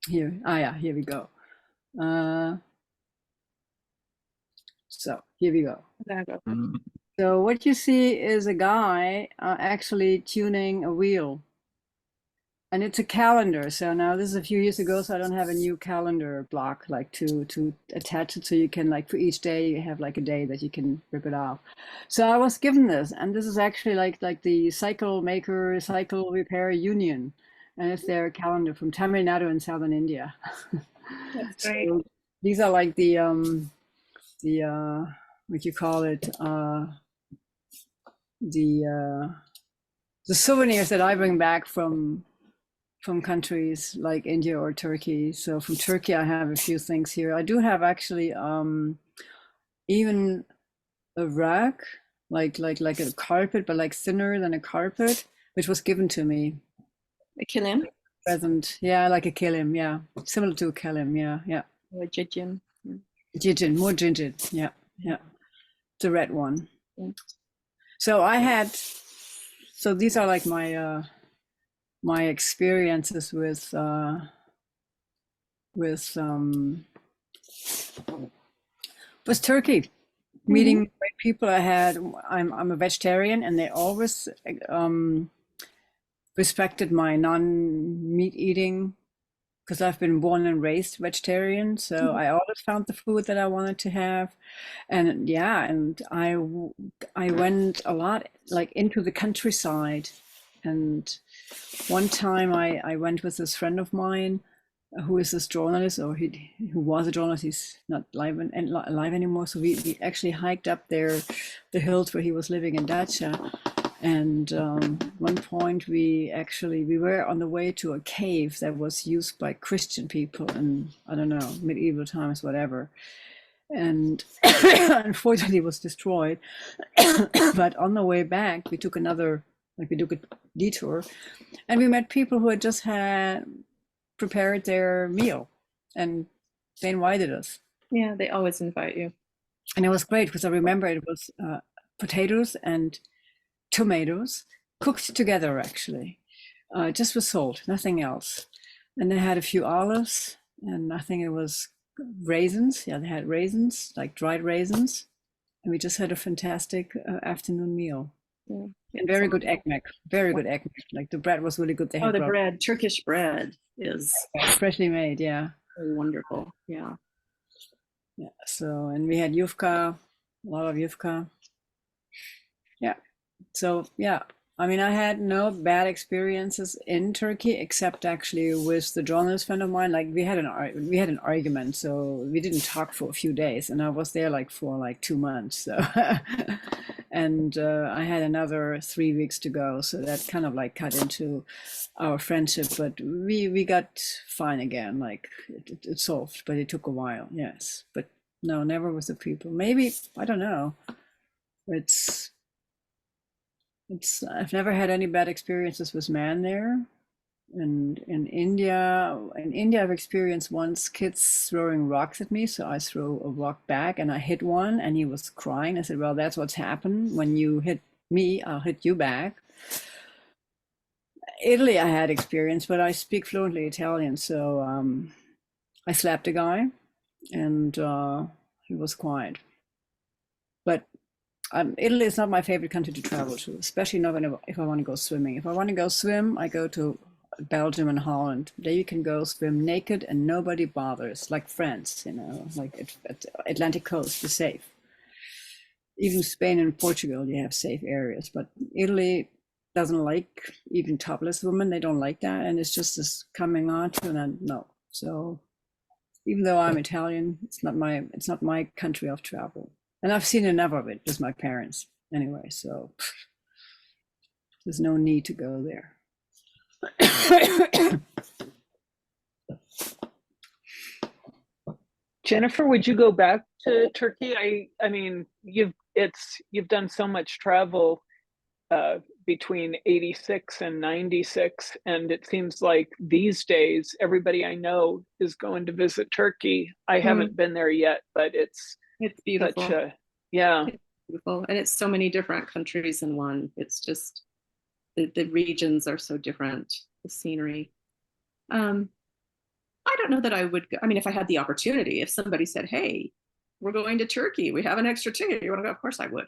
Here, yeah, here we go. So here we go. So what you see is a guy actually tuning a wheel. And it's a calendar. So now this is a few years ago, so I don't have a new calendar block like to attach it. So you can, like, for each day you have like a day that you can rip it off. So I was given this, and this is actually like the cycle maker, cycle repair union. And it's their calendar from Tamil Nadu in southern India. That's great. So these are like the what you call it, the souvenirs that I bring back from countries like India or Turkey. So from Turkey, I have a few things here. I do have actually even a rug, like a carpet, but like thinner than a carpet, which was given to me. A kilim? Present, yeah, like a kilim, yeah, similar to a kilim, yeah. Or a jijim? Jijin, more jijin, yeah. The red one. Yeah. So I had, so these are like my my experiences with with Turkey. Meeting great people. I'm a vegetarian, and they always respected my non-meat eating because I've been born and raised vegetarian. So I always found the food that I wanted to have. And yeah, and I went a lot like into the countryside. And one time I went with this friend of mine who is this journalist, or who was a journalist. He's not alive anymore. So we actually hiked up there, the hills where he was living in Dacia. And one point we were on the way to a cave that was used by Christian people in, I don't know, medieval times, whatever. And unfortunately it was destroyed. But on the way back, we took a detour, and we met people who had just had prepared their meal, and they invited us. Yeah, they always invite you. And it was great because I remember it was potatoes and tomatoes cooked together, actually, just with salt, nothing else. And they had a few olives, and I think it was raisins. Yeah, they had raisins, like dried raisins. And we just had a fantastic afternoon meal. Yeah. And very good ekmek, very good ekmek. Like the bread was really good. They Oh, had the bread, Turkish bread is freshly made, yeah. very wonderful. Yeah. Yeah. So, and we had yufka, a lot of yufka. Yeah. So yeah, I mean, I had no bad experiences in Turkey, except actually with the journalist friend of mine. Like we had an argument, so we didn't talk for a few days, and I was there for 2 months. So, and I had another 3 weeks to go, so that kind of like cut into our friendship. But we got fine again. Like it solved, but it took a while. Yes, but no, never with the people. Maybe, I don't know. I've never had any bad experiences with man there. And in India, I've experienced once kids throwing rocks at me. So I threw a rock back, and I hit one, and he was crying. I said, well, that's what's happened. When you hit me, I'll hit you back. Italy, I had experience, but I speak fluently Italian. So I slapped a guy, and he was quiet. But Italy is not my favorite country to travel to, especially not if I want to go swimming. If I want to go swim, I go to Belgium and Holland. There you can go swim naked and nobody bothers, like France, like at Atlantic coast, you're safe. Even Spain and Portugal, you have safe areas, but Italy doesn't like even topless women. They don't like that, and it's just this coming on to, and no. So even though I'm Italian, it's not my country of travel. And I've seen enough of it with my parents anyway, so there's no need to go there. Jennifer, would you go back to Turkey? I mean, you've done so much travel between 86 and 96, and it seems like these days everybody I know is going to visit Turkey. I haven't been there yet, but it's beautiful. Yeah. It's beautiful. And it's so many different countries in one. It's just the regions are so different, the scenery. I don't know that I would go. I mean, if I had the opportunity, if somebody said, hey, we're going to Turkey, we have an extra ticket, you want to go? Of course I would.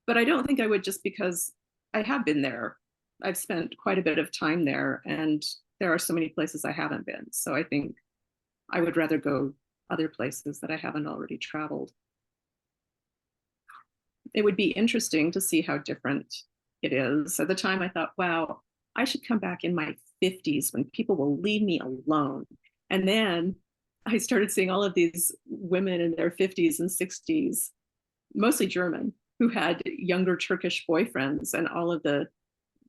But I don't think I would, just because I have been there. I've spent quite a bit of time there, and there are so many places I haven't been. So I think I would rather go other places that I haven't already traveled. It would be interesting to see how different it is. At the time I thought, wow, I should come back in my 50s when people will leave me alone. And then I started seeing all of these women in their 50s and 60s, mostly German, who had younger Turkish boyfriends, and all of the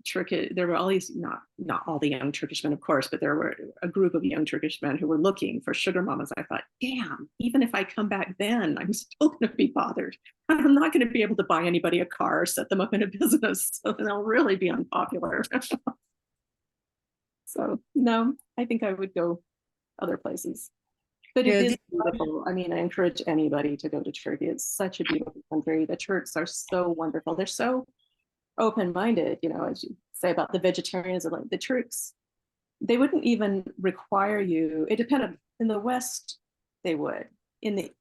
Turkish, there were all these, not all the young Turkish men, of course, but there were a group of young Turkish men who were looking for sugar mamas. I thought, damn, even if I come back then, I'm still going to be bothered. I'm not going to be able to buy anybody a car or set them up in a business. So they'll really be unpopular. So no, I think I would go other places. But it is beautiful. I mean, I encourage anybody to go to Turkey. It's such a beautiful country. The Turks are so wonderful. They're so open-minded, as you say about the vegetarians, like the Turks, they wouldn't even require you. It depended In the West, they would. In the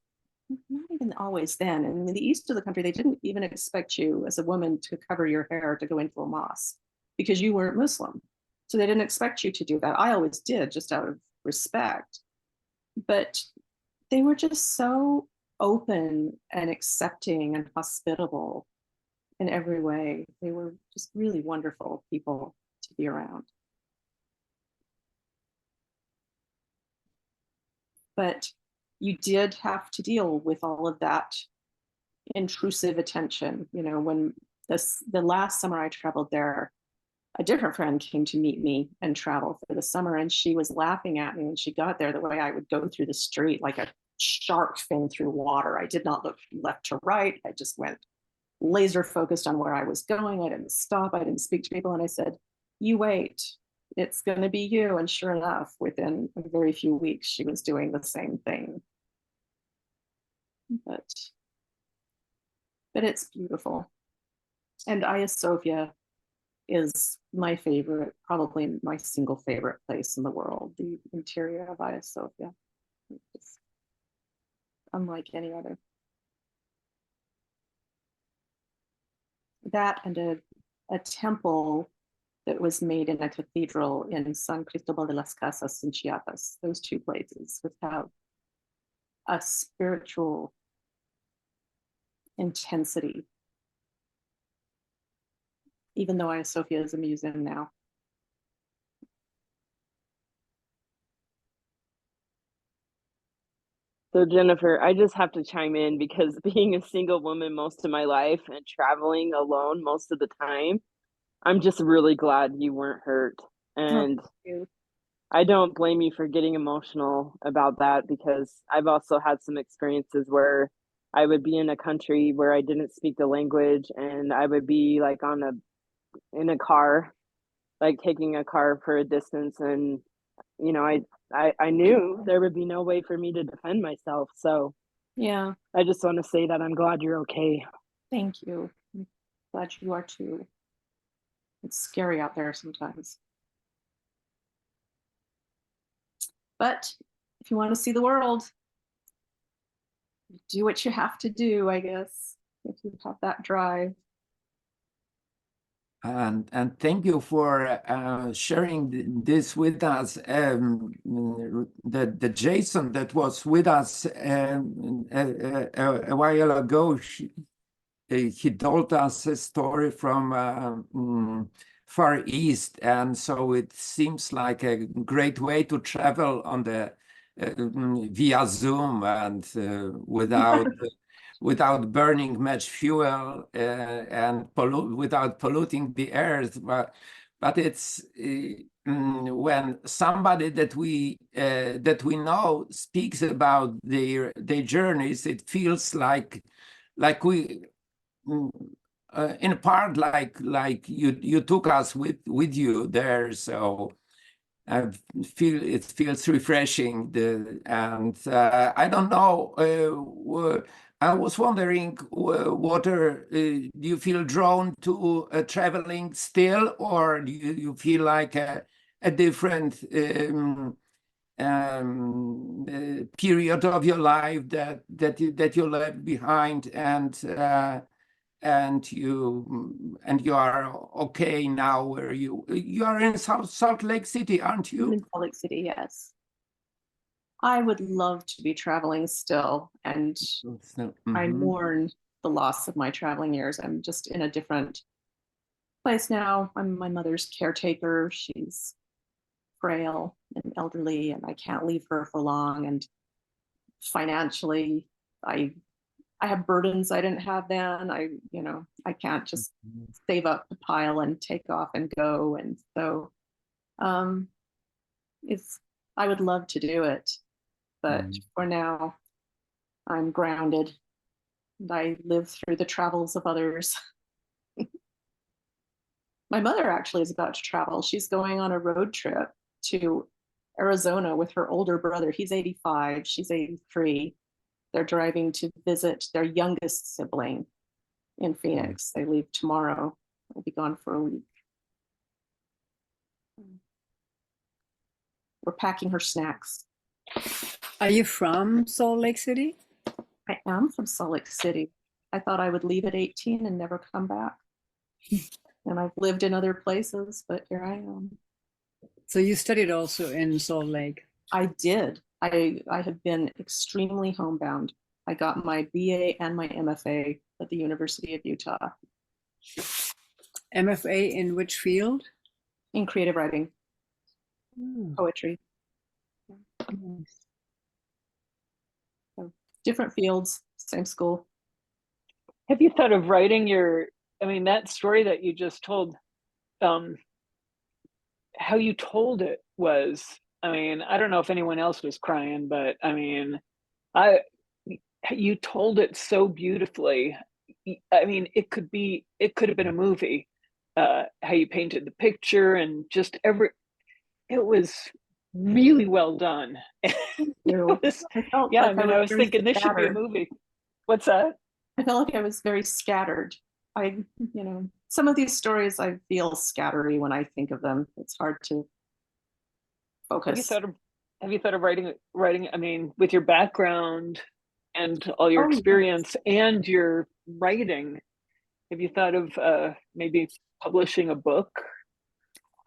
not even always then. And in the east of the country, they didn't even expect you as a woman to cover your hair to go into a mosque because you weren't Muslim. So they didn't expect you to do that. I always did, just out of respect. But they were just so open and accepting and hospitable in every way. They were just really wonderful people to be around. But you did have to deal with all of that intrusive attention. You know, when the last summer I traveled there, a different friend came to meet me and travel for the summer, and she was laughing at me when she got there the way I would go through the street like a shark fin through water. I did not look left to right. I just went laser focused on where I was going. I didn't stop. I didn't speak to people. And I said, you wait, it's going to be you. And sure enough, within a very few weeks, she was doing the same thing. But it's beautiful. And Hagia Sophia is my favorite, probably my single favorite place in the world, the interior of Hagia Sophia. It's unlike any other. That and a temple that was made in a cathedral in San Cristobal de las Casas in Chiapas. Those two places would have a spiritual intensity, even though Hagia Sophia is a museum now. So Jennifer, I just have to chime in because being a single woman most of my life and traveling alone most of the time, I'm just really glad you weren't hurt. And I don't blame you for getting emotional about that because I've also had some experiences where I would be in a country where I didn't speak the language and I would be like in a car, like taking a car for a distance, and you know, I knew there would be no way for me to defend myself. So yeah, I just want to say that I'm glad you're okay. thank you. I'm glad you are too. It's scary out there sometimes. But if you want to see the world, do what you have to do, I guess, if you have that drive. And thank you for sharing this with us. The Jason that was with us a while ago, he told us a story from Far East, and so it seems like a great way to travel on the via Zoom and without burning much fuel and without polluting the earth. But it's when somebody that we know speaks about their journeys, it feels like we in part like you took us with you there. So I feel it feels refreshing. And I don't know. I was wondering, Walter, do you feel drawn to traveling still, or do you feel like a different period of your life that you left behind, and you are okay now where you are in Salt Lake City, aren't I'm you? in Salt Lake City, yes. I would love to be traveling still, and I mourn the loss of my traveling years. I'm just in a different place now. I'm my mother's caretaker. She's frail and elderly, and I can't leave her for long. And financially, I have burdens I didn't have then. I can't just save up a pile and take off and go. And so I would love to do it, but for now I'm grounded and I live through the travels of others. My mother actually is about to travel. She's going on a road trip to Arizona with her older brother. He's 85, she's 83. They're driving to visit their youngest sibling in Phoenix. They leave tomorrow. They'll be gone for a week. We're packing her snacks. Are you from Salt Lake City? I am from Salt Lake City. I thought I would leave at 18 and never come back. And I've lived in other places, but here I am. So you studied also in Salt Lake. I did. I have been extremely homebound. I got my BA and my MFA at the University of Utah MFA in which field? in creative writing, Oh, poetry. nice. So different fields, same school. Have you thought of writing your, I mean, that story that you just told, how you told it was, I mean, I don't know if anyone else was crying, but I mean, I, you told it so beautifully. I mean, it could have been a movie, how you painted the picture and just it was really well done. It was, I felt yeah, I like mean, I was very thinking this should be a scattered. movie. What's that? I felt like I was very scattered. Some of these stories I feel scattery when I think of them. It's hard to Have you focus. thought of writing, I mean, with your background and all your Oh, yes. experience and your writing, have you thought of maybe publishing a book?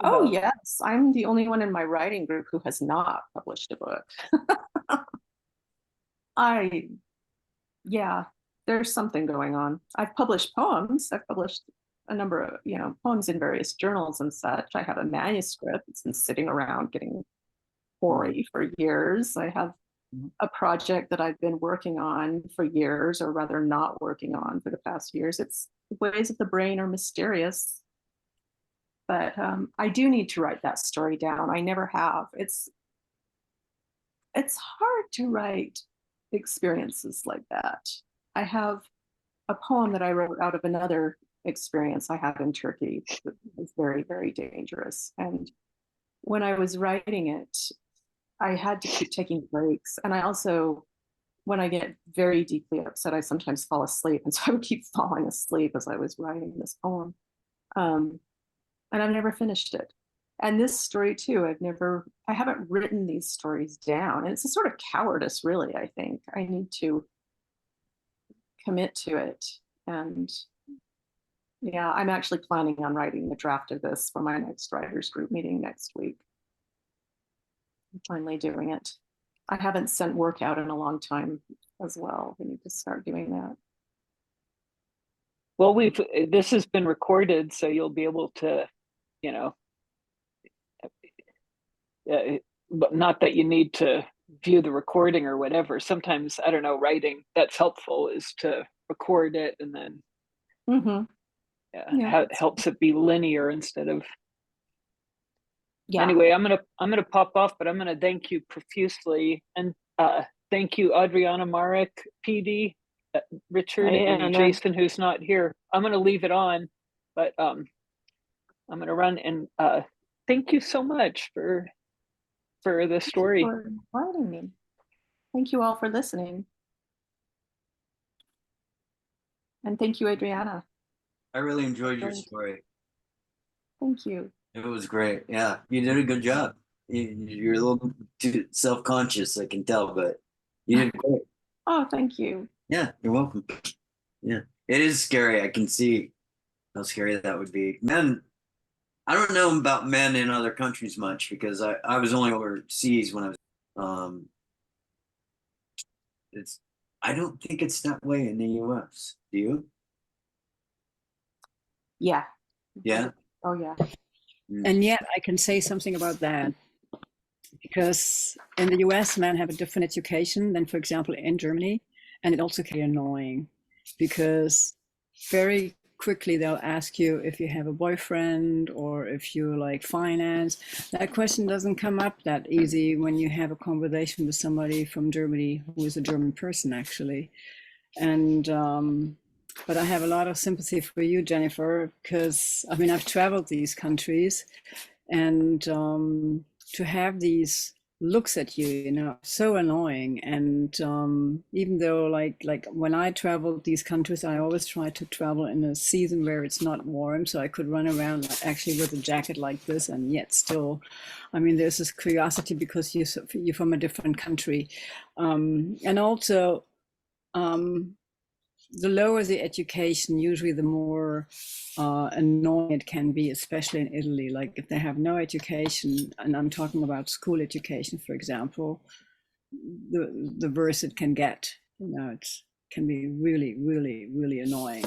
Oh, about- yes. I'm the only one in my writing group who has not published a book. Yeah, there's something going on. I've published poems. I've published a number of, poems in various journals and such. I have a manuscript. It's been sitting around getting hoary for years. I have a project that I've been working on for years, or rather not working on for the past years. It's Ways of the Brain Are Mysterious. But I do need to write that story down. I never have. It's hard to write experiences like that. I have a poem that I wrote out of another experience I had in Turkey. It was very, very dangerous. And when I was writing it, I had to keep taking breaks. And I also, when I get very deeply upset, I sometimes fall asleep. And so I would keep falling asleep as I was writing this poem. And I've never finished it. And this story too, I haven't written these stories down. And it's a sort of cowardice, really, I think. I need to commit to it. And yeah, I'm actually planning on writing the draft of this for my next writers group meeting next week. I'm finally doing it. I haven't sent work out in a long time as well. I need to start doing that. Well, this has been recorded, so you'll be able to, but not that you need to view the recording or whatever. Sometimes, I don't know, writing that's helpful is to record it and then it helps it be linear instead of. Yeah. Anyway, I'm gonna pop off, but I'm gonna thank you profusely and thank you, Adriana Marek, PD, Richard, and Jason, who's not here. I'm gonna leave it on, but I'm gonna run and thank you so much for the story. Thank you for inviting me. Thank you all for listening. And thank you, Adriana. I really enjoyed your story. Thank you. It was great. Yeah, you did a good job. You're a little too self-conscious, I can tell, but you did great. Oh, thank you. Yeah, you're welcome. Yeah, it is scary. I can see how scary that would be. Men, I don't know about men in other countries much because I was only overseas when I was. I don't think it's that way in the U.S. Do you? Yeah. Yeah. Oh, yeah. And yet I can say something about that. Because in the US, men have a different education than, for example, in Germany. And it also can be annoying because very quickly they'll ask you if you have a boyfriend or if you like finance. That question doesn't come up that easy when you have a conversation with somebody from Germany who is a German person, actually. And but I have a lot of sympathy for you, Jennifer, because I mean, I've traveled these countries and to have these looks at you, you know, so annoying. And even though like when I traveled these countries, I always try to travel in a season where it's not warm, so I could run around actually with a jacket like this, and yet still, I mean, there's this curiosity because you're from a different country, and also the lower the education, usually the more annoying it can be, especially in Italy. Like if they have no education, and I'm talking about school education, for example, the worse it can get. You know, it can be really, really, really annoying.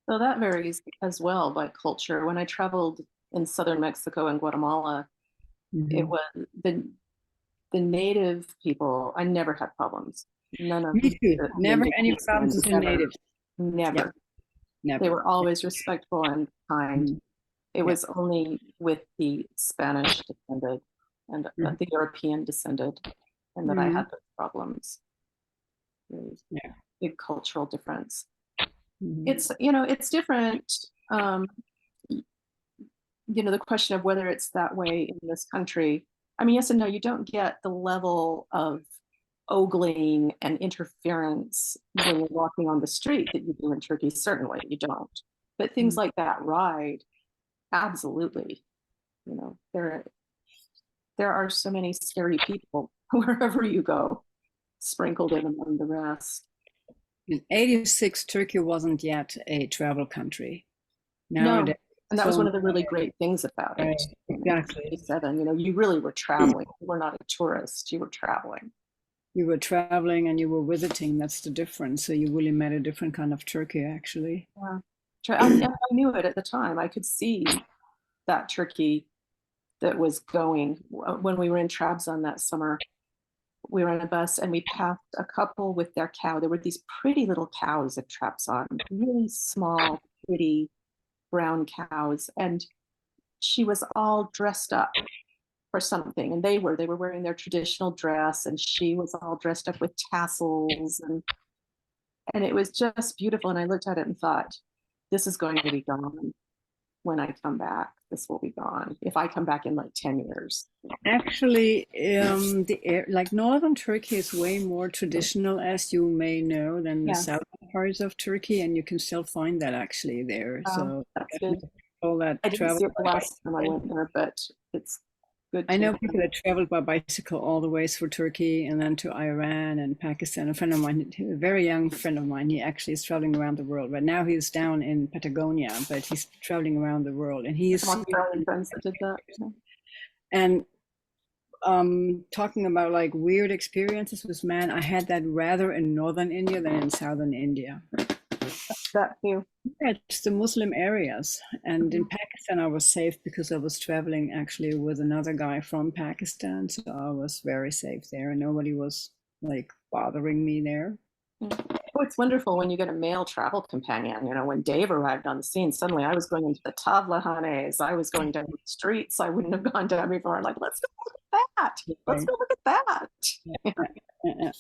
So that varies as well by culture. When I traveled in southern Mexico and Guatemala, it was the native people. I never had problems. None of Me too. the Never any indigenous problems with the never, natives. never. Yeah, never. They were always respectful and kind. It was only with the Spanish descended and the European descended, and that I had those problems. Yeah. Big cultural difference. It's, you know, it's different. You know, the question of whether it's that way in this country. I mean, yes and no, you don't get the level of ogling and interference when you're walking on the street that you do in Turkey. Certainly you don't. But things like that ride, absolutely. You know, there are so many scary people wherever you go, sprinkled in among the rest. In '86, Turkey wasn't yet a travel country. Nowadays, no. And that was one of the really great things about it. Exactly. 87, you know, you really were traveling. You were not a tourist, you were traveling. You were traveling and you were visiting. That's the difference. So you really met a different kind of Turkey, actually. Yeah. I knew it at the time. I could see that Turkey that was going. When we were in Trabzon that summer, we were on a bus and we passed a couple with their cow. There were these pretty little cows at Trabzon, really small, pretty brown cows. And she was all dressed up for something, and they were wearing their traditional dress, and she was all dressed up with tassels, and it was just beautiful. And I looked at it and thought, this is going to be gone when I come back. This will be gone if I come back in like 10 years. Actually, like northern Turkey is way more traditional, as you may know, than the southern parts of Turkey, and you can still find that actually there. So that's good. All that I didn't see it the last time I went there, but it's good. I know people that traveled by bicycle all the ways through Turkey and then to Iran and Pakistan. A friend of mine, a very young friend of mine, he actually is traveling around the world. Right now he's down in Patagonia, but he's traveling around the world. And he's some Australian friends that did that. And talking about like weird experiences with man, I had that rather in northern India than in southern India. That too. Yeah, it's the Muslim areas. And in Pakistan, I was safe because I was traveling actually with another guy from Pakistan. So I was very safe there, and nobody was like bothering me there. Oh, it's wonderful when you get a male travel companion. You know, when Dave arrived on the scene, suddenly I was going into the Tavlahanes, I was going down the streets I wouldn't have gone down before. I'm like, let's go look at that. Let's go look at that.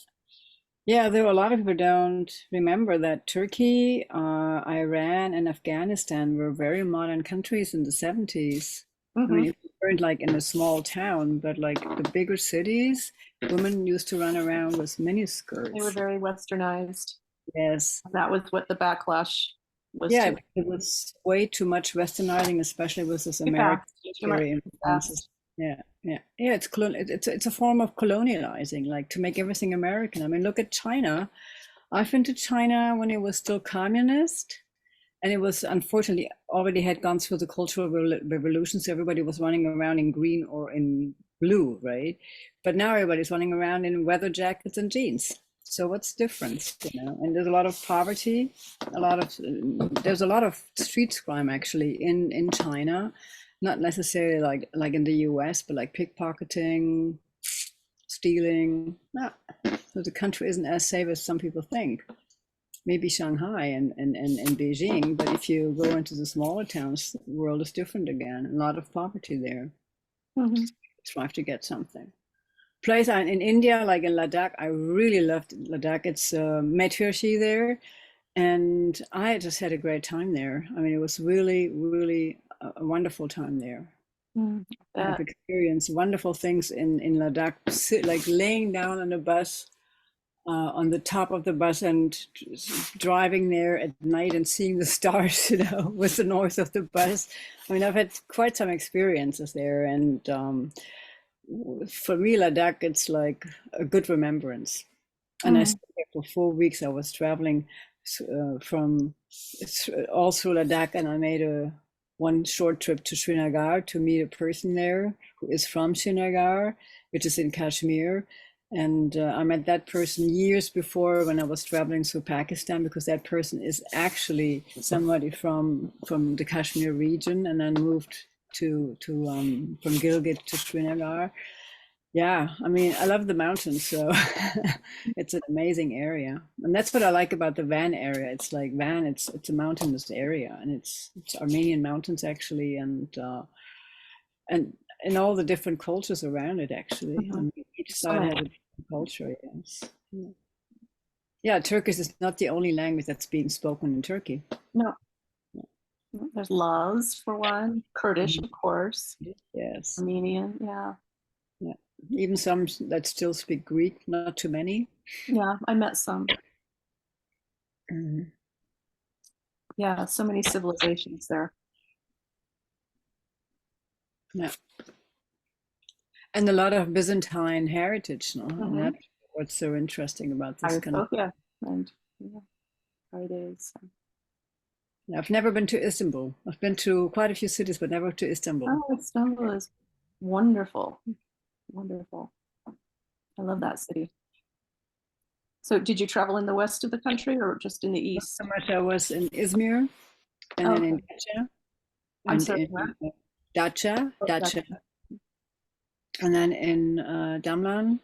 Yeah, there were a lot of people don't remember that Turkey, Iran, and Afghanistan were very modern countries in the 70s. I mean, if you weren't like in a small town, but like the bigger cities, women used to run around with miniskirts. They were very westernized. Yes. That was what the backlash was. Yeah, it was way too much westernizing, especially with this American influences. Yeah. It's a form of colonializing, like to make everything American. I mean, look at China. I've been to China when it was still communist, and it was unfortunately already had gone through the Cultural Revolution, so everybody was running around in green or in blue, right? But now everybody's running around in weather jackets and jeans. So what's the difference, you know? And there's a lot of poverty, there's a lot of street crime actually in China. Not necessarily like in the US, but like pickpocketing, stealing. No. So the country isn't as safe as some people think. Maybe Shanghai and Beijing, but if you go into the smaller towns, the world is different again. A lot of poverty there. Strive to get something. Place in India, like in Ladakh, I really loved Ladakh. It's Maithurshi there, and I just had a great time there. I mean, it was really, really a wonderful time there. I've experienced wonderful things in Ladakh, like laying down on a bus, on the top of the bus and driving there at night and seeing the stars, with the noise of the bus. I mean, I've had quite some experiences there, and for me, Ladakh, it's like a good remembrance. And I stayed there for 4 weeks. I was traveling from all through Ladakh, and I made one short trip to Srinagar to meet a person there who is from Srinagar, which is in Kashmir. And I met that person years before when I was traveling through Pakistan, because that person is actually somebody from the Kashmir region, and then moved from Gilgit to Srinagar. Yeah, I mean, I love the mountains, so it's an amazing area, and that's what I like about the Van area. It's like Van, it's a mountainous area, and it's Armenian mountains actually, and all the different cultures around it actually. I mean, each side has a different culture. Yes. Yeah, Turkish is not the only language that's being spoken in Turkey. No. There's Laz for one, Kurdish, of course. Yes. Armenian, yeah. Yeah. Even some that still speak Greek, not too many. Yeah, I met some. Mhm. Yeah, so many civilizations there. Yeah. And a lot of Byzantine heritage, no? And that's what's so interesting about this kind of. Yeah, and Fridays. I've never been to Istanbul. I've been to quite a few cities, but never to Istanbul. Oh, Istanbul is wonderful. Wonderful. I love that city. So did you travel in the west of the country or just in the east? So much I was in Izmir, and then in Dacia. I'm sorry, Dacia. And then in Damlan.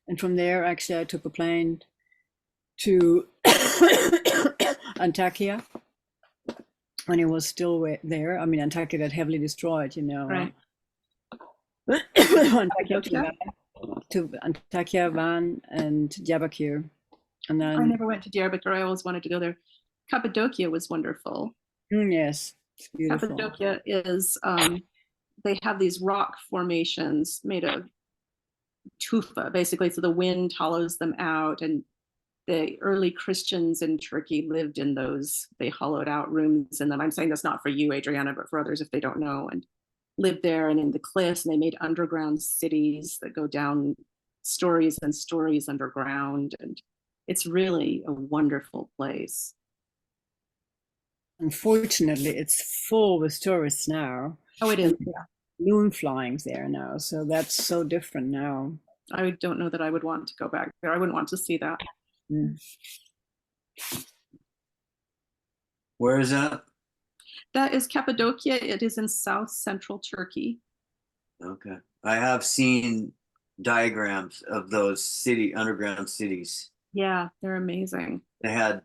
And from there, actually, I took a plane to Antakya when it was still there. I mean, Antakya got heavily destroyed, Right. To Antakya, Van, and Diyarbakir. And then I never went to Diyarbakir. I always wanted to go there. Cappadocia was wonderful. Yes, it's beautiful. Cappadocia is, they have these rock formations made of tufa, basically, so the wind hollows them out. And the early Christians in Turkey lived in those, they hollowed out rooms in them. I'm saying that's not for you, Adriana, but for others if they don't know, and lived there and in the cliffs, and they made underground cities that go down stories and stories underground. And it's really a wonderful place. Unfortunately, it's full with tourists now. Oh, it is. Yeah. Balloon flying there now, so that's so different now. I don't know that I would want to go back there. I wouldn't want to see that. Where is that? That is Cappadocia. It is in south central Turkey. Okay. I have seen diagrams of those underground cities. Yeah, they're amazing. They had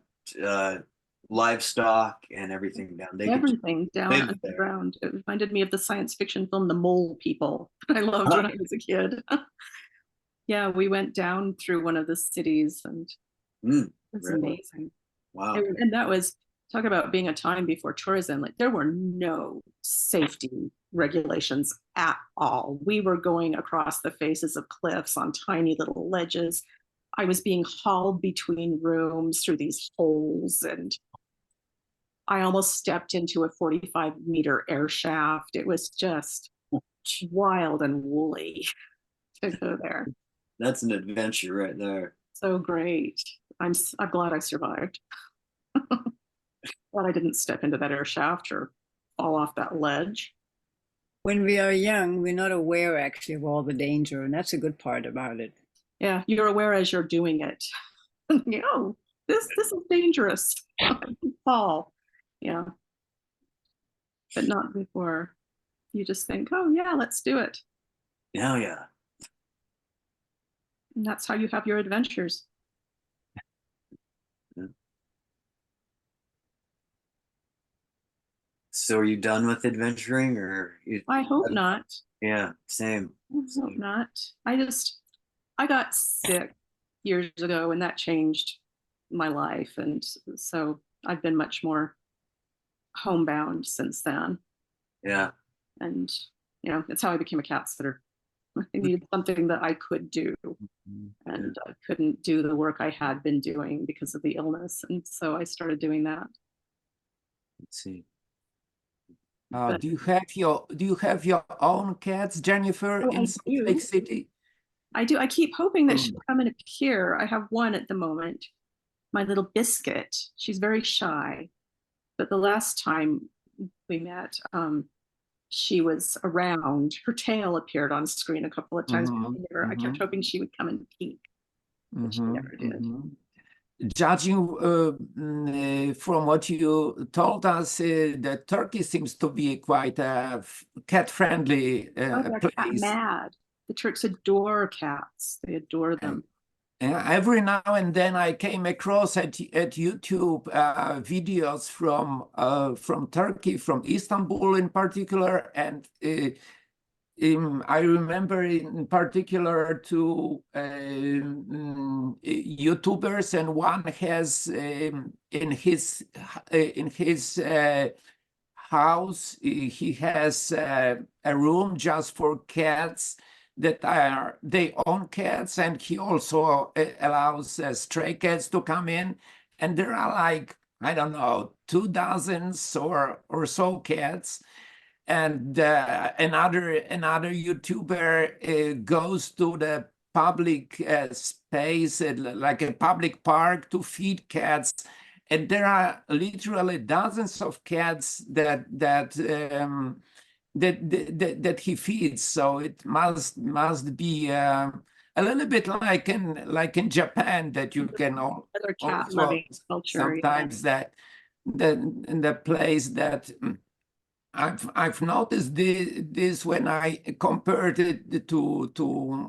livestock and everything down. Everything down underground. It reminded me of the science fiction film The Mole People I loved when I was a kid. Yeah, we went down through one of the cities, and it was amazing. Wow. And that was, talk about being a time before tourism. Like, there were no safety regulations at all. We were going across the faces of cliffs on tiny little ledges. I was being hauled between rooms through these holes, and I almost stepped into a 45-meter air shaft. It was just wild and woolly to go there. That's an adventure right there. So great. I'm glad I survived. Glad I didn't step into that air shaft or fall off that ledge. When we are young, we're not aware actually of all the danger, and that's a good part about it. Yeah, you're aware as you're doing it. This is dangerous. Fall. Yeah. But not before. You just think, oh yeah, let's do it. Yeah, yeah. And that's how you have your adventures. Yeah. So are you done with adventuring, or I hope not. Yeah, same. I hope not. I got sick years ago, and that changed my life. And so I've been much more homebound since then. Yeah. And You know, that's how I became a cat sitter. I needed something that I could do, and I couldn't do the work I had been doing because of the illness, and so I started doing that. Let's see. But- do you have your own cats, Jennifer, Oh, in I Salt do. Lake City? I do. I keep hoping that Mm. she'll come and appear. I have one at the moment, my little Biscuit. She's very shy, but the last time we met, she was around. Her tail appeared on screen a couple of times. But I kept hoping she would come and peek, but she never did. Judging from what you told us, that Turkey seems to be quite a cat-friendly Oh, they're cat place. mad. The Turks adore cats. They adore them. Every now and then I came across at YouTube videos from Turkey, from Istanbul in particular, and I remember in particular two YouTubers, and one has in his house he has a room just for cats that are they own cats, and he also allows stray cats to come in, and there are like, I don't know, 24 or so cats. And another YouTuber goes to the public space, like a public park, to feed cats, and there are literally dozens of cats that he feeds. So it must be a little bit like in Japan, that you can Other cat also loving culture. sometimes that in the place that. I've noticed this when I compared it to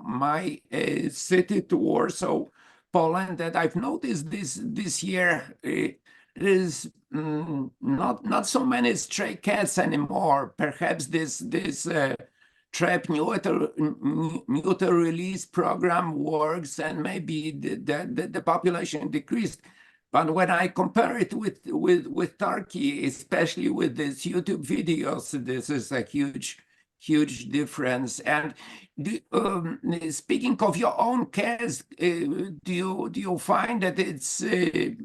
my city, to Warsaw, Poland, that I've noticed this year there's not so many stray cats anymore. Perhaps this trap neuter release program works, and maybe the population decreased. But when I compare it with Turkey, especially with these YouTube videos, this is a huge difference. And speaking of your own cats, do you find that it's a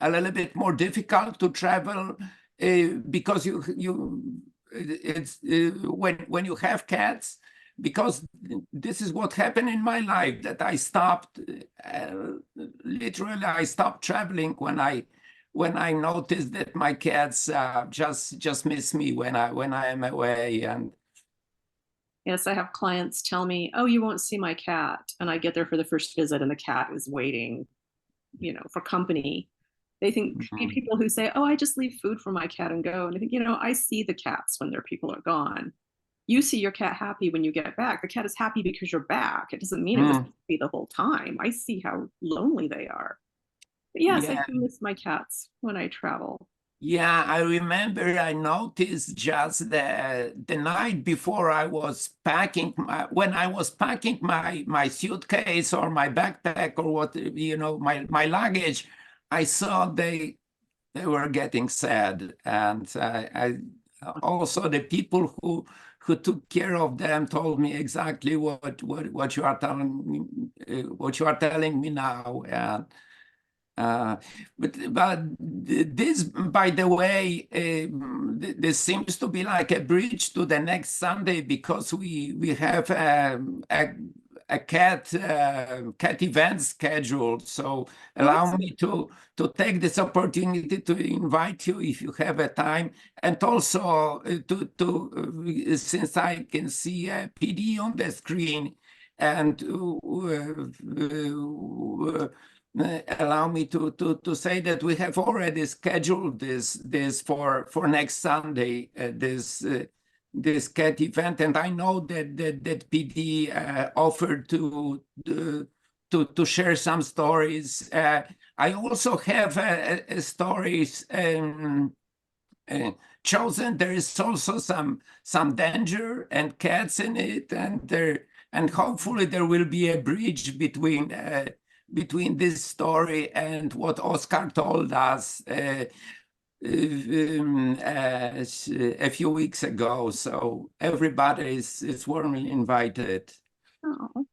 little bit more difficult to travel because it's when you have cats? Because this is what happened in my life, that I stopped, literally I stopped traveling when I noticed that my cats just miss me when I am away. And Yes, I have clients tell me, "Oh, you won't see my cat," and I get there for the first visit, and the cat is waiting, you know, for company. They think people who say, "Oh, I just leave food for my cat and go," and I think, you know, I see the cats when their people are gone. You see your cat happy when you get back. The cat is happy because you're back. It doesn't mean it was happy the whole time. I see how lonely they are. But yes, I do miss my cats when I travel. Yeah, I remember I noticed just the night before I was packing when I was packing my suitcase or my backpack or what, you know, my luggage, I saw they were getting sad, and I also the people who took care of them told me exactly what you are telling me, what you are telling me now. And but this, by the way, this seems to be like a bridge to the next Sunday, because we have a cat event scheduled. So allow me to take this opportunity to invite you, if you have a time, and also to since I can see a PD on the screen, and allow me to say that we have already scheduled this for next Sunday, this cat event, and I know that PD offered to share some stories. I also have stories chosen. There is also some danger and cats in it, and hopefully there will be a bridge between this story and what Oscar told us. a few weeks ago. So everybody is warmly invited. Oh,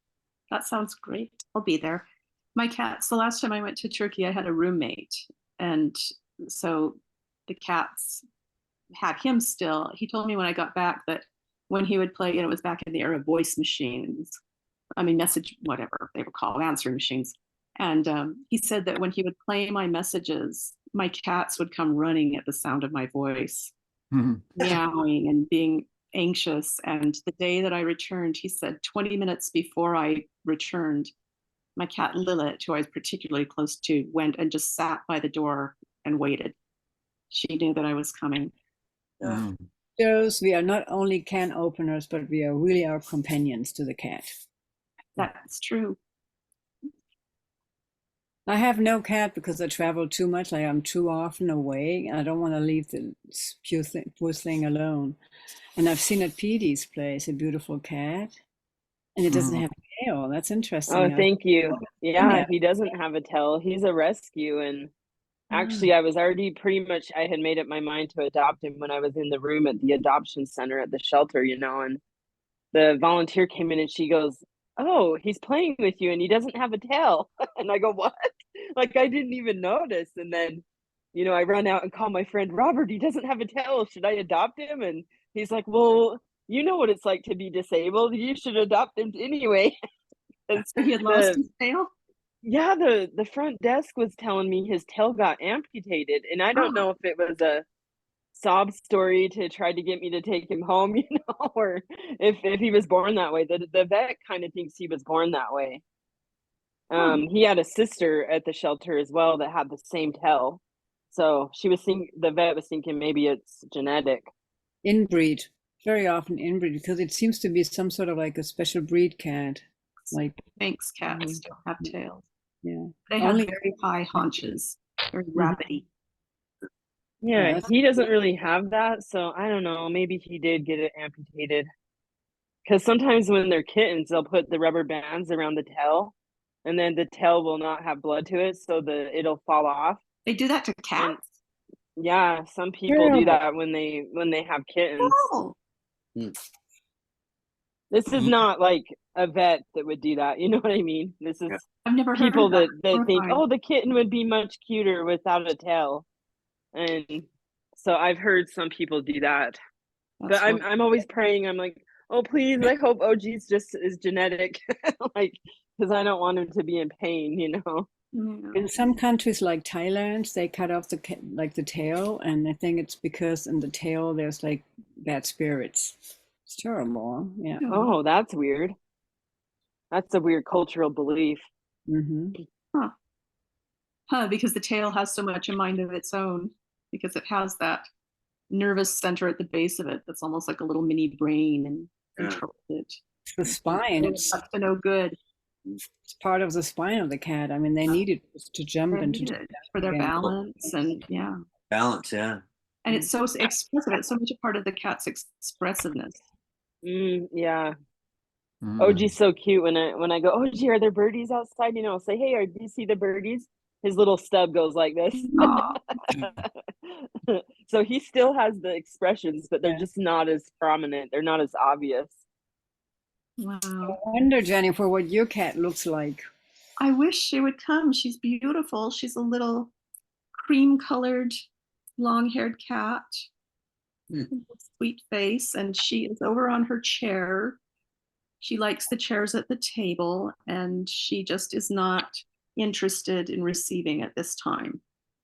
that sounds great. I'll be there. My cats, the last time I went to Turkey, I had a roommate. And so the cats had him still. He told me when I got back that when he would play, and it was back in the era of voice machines, I mean, message, whatever they were called, answering machines. And he said that when he would play my messages, my cats would come running at the sound of my voice, meowing and being anxious. And the day that I returned, he said 20 minutes before I returned, my cat Lilith, who I was particularly close to, went and just sat by the door and waited. She knew that I was coming. Mm. Shows we are not only can openers, but we are really our companions to the cat. That's true. I have no cat because I travel too much. Like I'm too often away. I don't want to leave the poor thing alone. And I've seen at Petey's place a beautiful cat, and it doesn't have a tail. That's interesting. Oh, thank you. Yeah, Yeah. he doesn't have a tail. He's a rescue. And actually, I was already pretty much, I had made up my mind to adopt him when I was in the room at the adoption center at the shelter, you know, and the volunteer came in and she goes, "Oh, he's playing with you and he doesn't have a tail." And I go, "What?" Like I didn't even notice. And then, you know, I run out and call my friend Robert, "He doesn't have a tail. Should I adopt him?" And he's like, "Well, you know what it's like to be disabled. You should adopt him anyway." So he had lost his tail? Yeah, the front desk was telling me his tail got amputated, and I don't know if it was a sob story to try to get me to take him home, you know, or if he was born that way. The vet kind of thinks he was born that way. He had a sister at the shelter as well that had the same tail, so the vet was thinking maybe it's genetic. Inbreed, very often inbreed, because it seems to be some sort of like a special breed cat. Like Manx cats don't have tails. yeah, They have very high haunches, very rabbity. Yeah, he doesn't really have that, so I don't know. Maybe he did get it amputated. Because sometimes when they're kittens, they'll put the rubber bands around the tail, and then the tail will not have blood to it, so it'll fall off. They do that to cats? And yeah, some people do that when they have kittens. Oh. This is not like a vet that would do that. You know what I mean? This is I've never heard people of that. that think, oh, the kitten would be much cuter without a tail. And so I've heard some people do that. But I'm always praying. I'm like, oh, please, I hope OG's just is genetic. Like, because I don't want him to be in pain, you know? In some countries like Thailand, they cut off the tail, and I think it's because in the tail there's like bad spirits. It's terrible. Yeah. Oh, that's weird. That's a weird cultural belief. Because the tail has so much a mind of its own, because it has that nervous center at the base of it that's almost like a little mini brain and controls it. It's the spine. It's up to no good. It's part of the spine of the cat. I mean, they need it to jump and to for their balance and balance, yeah. And it's so expressive. It's so much a part of the cat's expressiveness. Yeah. OG's so cute. When I go, OG, are there birdies outside? You know, I'll say, hey, do you see the birdies? His little stub goes like this. So he still has the expressions, but they're just not as prominent. They're not as obvious. Wow. I wonder, Jennifer, what your cat looks like. I wish she would come. She's beautiful. She's a little cream-colored, long-haired cat. Sweet face, and she is over on her chair. She likes the chairs at the table, and she just is not interested in receiving at this time.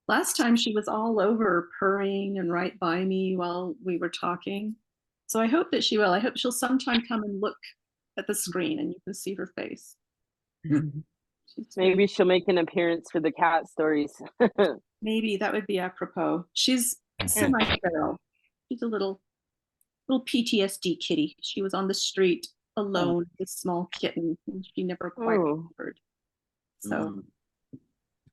Last time she was all over, purring and right by me while we were talking. So I hope that she will. I hope she'll sometime come and look at the screen and you can see her face. Maybe she'll make an appearance for the cat stories. Maybe that would be apropos. She's semi-feral. She's a little PTSD kitty. She was on the street alone, this small kitten, and she never quite recovered. So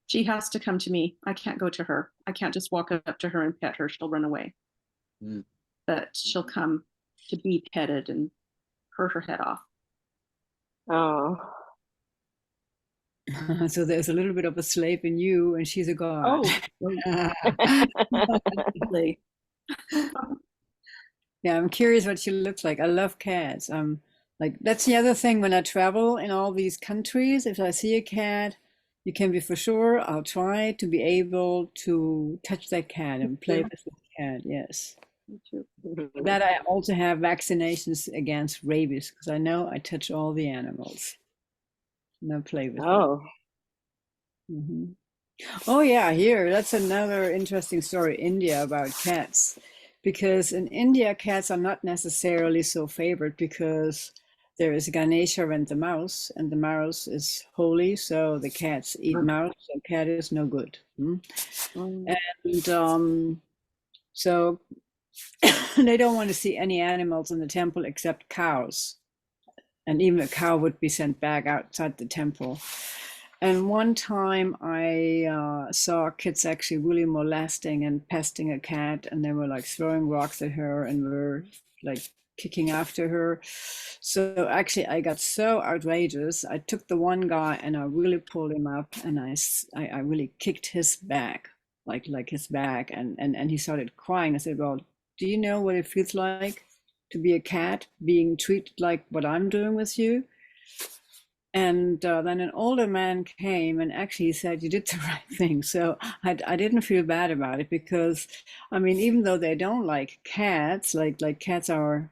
she has to come to me. I can't go to her. I can't just walk up to her and pet her. She'll run away. But she'll come to be petted and hurt her head off. Oh. So there's a little bit of a slave in you, and she's a god. Oh, definitely. Yeah, I'm curious what she looks like. I love cats. Like that's the other thing when I travel in all these countries. If I see a cat, you can be for sure I'll try to be able to touch that cat and play with the cat. Yes. That I also have vaccinations against rabies because I know I touch all the animals and I play with them. Oh, Mhm. Oh yeah, here. That's another interesting story, India, about cats. Because in India, cats are not necessarily so favored because there is Ganesha and the mouse is holy, so the cats eat mouse, so cat is no good. And so they don't want to see any animals in the temple except cows. And even a cow would be sent back outside the temple. And one time I saw kids actually really molesting and pesting a cat, and they were like throwing rocks at her and were like kicking after her. So actually, I got so outrageous. I took the one guy and I really pulled him up, and I really kicked his back, like his back, and he started crying. I said, "Well, do you know what it feels like to be a cat being treated like what I'm doing with you?" And then an older man came and actually said, "You did the right thing." So I didn't feel bad about it because, I mean, even though they don't like cats, like cats and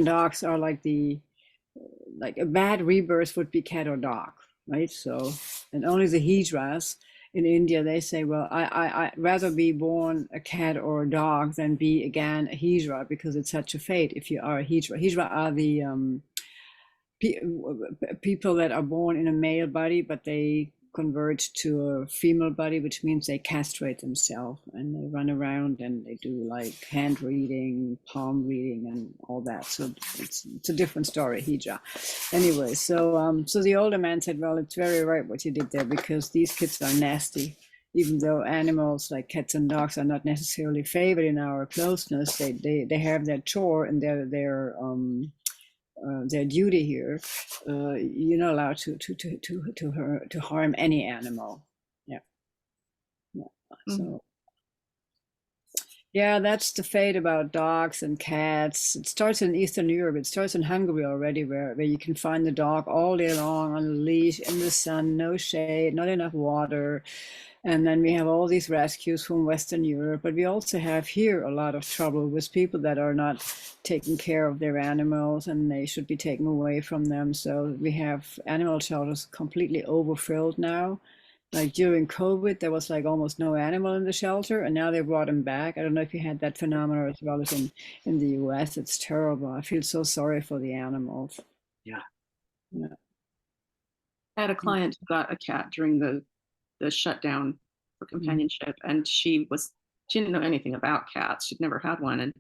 dogs are like a bad rebirth would be cat or dog, right? So, and only the hijras in India, they say, well, I'd rather be born a cat or a dog than be again a hijra because it's such a fate if you are a hijra. Hijra are the people that are born in a male body, but they convert to a female body, which means they castrate themselves and they run around and they do like hand reading, palm reading, and all that. So it's a different story, hijra. Anyway, so so the older man said, "Well, it's very right what you did there because these kids are nasty." Even though animals like cats and dogs are not necessarily favored in our closeness, they have their chore and their duty here. You're not allowed to harm any animal. Yeah. So yeah, that's the fate about dogs and cats. It starts in Eastern Europe. It starts in Hungary already, where you can find the dog all day long on a leash in the sun, no shade, not enough water. And then we have all these rescues from Western Europe, but we also have here a lot of trouble with people that are not taking care of their animals and they should be taken away from them. So we have animal shelters completely overfilled now. Like during COVID, there was like almost no animal in the shelter, and now they brought them back. I don't know if you had that phenomenon as well as in the US. It's terrible. I feel so sorry for the animals. Yeah. I had a client who got a cat during the shutdown for companionship, and she didn't know anything about cats. She'd never had one, and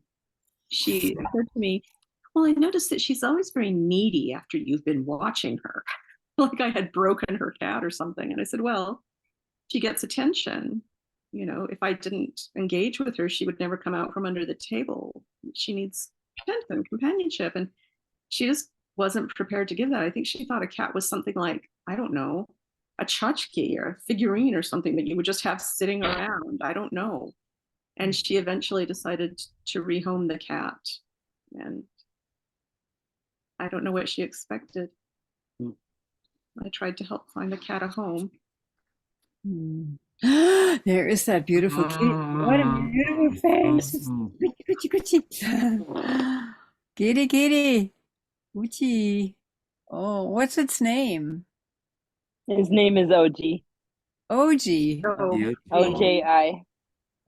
she said to me, "Well, I noticed that she's always very needy after you've been watching her." Like I had broken her cat or something. And I said, "Well, she gets attention. You know, if I didn't engage with her, she would never come out from under the table. She needs attention, companionship." And she just wasn't prepared to give that. I think she thought a cat was something like, I don't know, a tchotchke or a figurine or something that you would just have sitting around. I don't know. And she eventually decided to rehome the cat. And I don't know what she expected. I tried to help find the cat a home. There is that beautiful kitty. What a beautiful face. Kitty, kitty. Uchi. Oh, what's its name? his name is OG. OG. So OJI.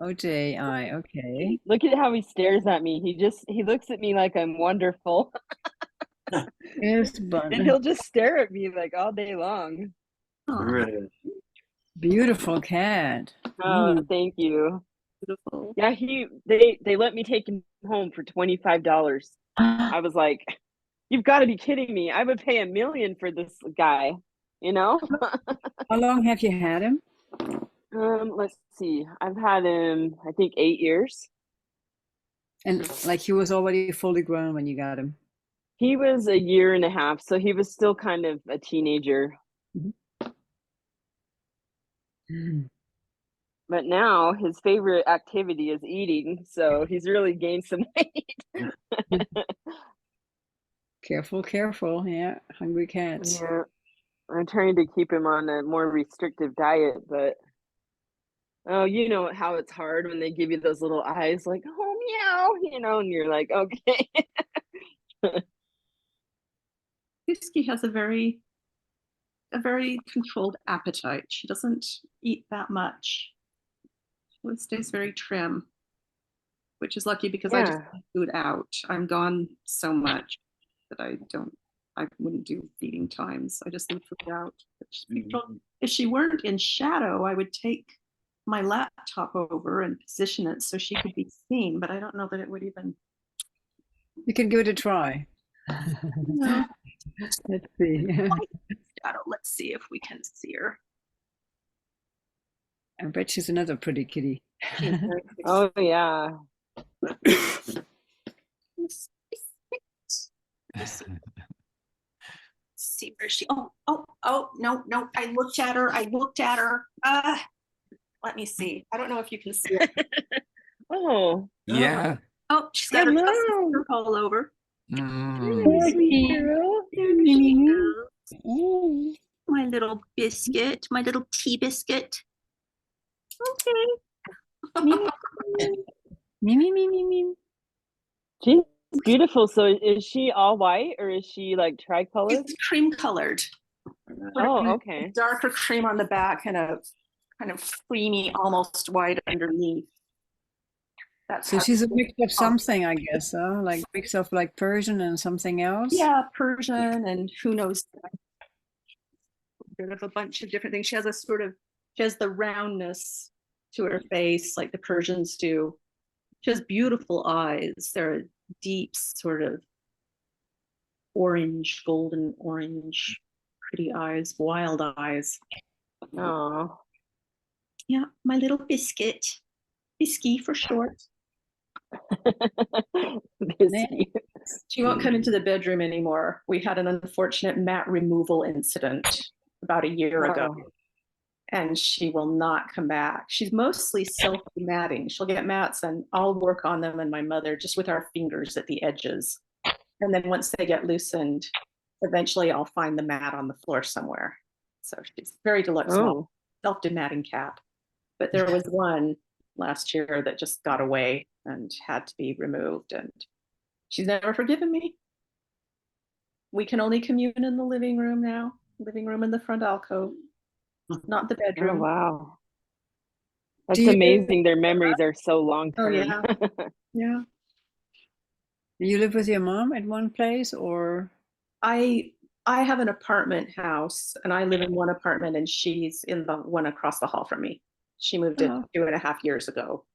OJI. Okay. Look at how he stares at me. He looks at me like I'm wonderful. Yes, And but he'll just stare at me like all day long. Really? beautiful cat. Oh, thank you. beautiful. Yeah, they let me take him home for $25. I was like, you've got to be kidding me. I would pay $1 million for this guy, you know? How long have you had him? Let's see. I've had him, I think 8 years. And like he was already fully grown when you got him. He was 1.5 years, so he was still kind of a teenager. But now his favorite activity is eating, so he's really gained some weight. Careful, careful. Yeah, hungry cats. Yeah, I'm trying to keep him on a more restrictive diet, but oh, you know how it's hard when they give you those little eyes like, oh, meow, and you're like, okay. Whiskey has a very controlled appetite. She doesn't eat that much. She stays very trim, which is lucky because I just Yeah. eat food out. I'm gone so much that I wouldn't do feeding times. I just leave food out. If she weren't in shadow, I would take my laptop over and position it so she could be seen, but I don't know that it would even. You can give it a try. No. Let's see. Shadow. Let's see if we can see her. I bet she's another pretty kitty. Oh, yeah. See where she. Oh, no. I looked at her. Let me see. I don't know if you can see it. Oh. Yeah. Oh, she's got her tusks all over. Sweet girl. There she goes. My little biscuit, my little tea biscuit. Okay. Me. She's beautiful. So is she all white or is she like tricolored? It's cream colored. Oh, okay. Darker cream on the back and a kind of creamy, almost white underneath. That's So she's a mix of something, I guess, like mix of like Persian and something else. Yeah, Persian and who knows. Sort of a bunch of different things. She has the roundness to her face like the Persians do. She has beautiful eyes. They're deep, sort of orange, golden orange, pretty eyes, wild eyes. Oh. Yeah, my little biscuit. Bisky for short. She won't come into the bedroom anymore. We had an unfortunate mat removal incident about a year ago, and she will not come back. She's mostly self-matting. She'll get mats and I'll work on them and my mother just with our fingers at the edges. And then once they get loosened, eventually I'll find the mat on the floor somewhere. So she's very deluxe, self-dematting cat. But there was one last year that just got away and had to be removed, and she's never forgiven me. We can only commune in the living room now. Living room in the front alcove, not the bedroom. Oh, wow. That's amazing. Their memories are so long term. Oh, yeah. Yeah. You live with your mom at one place, or? I have an apartment house and I live in one apartment and she's in the one across the hall from me. She moved in 2.5 years ago.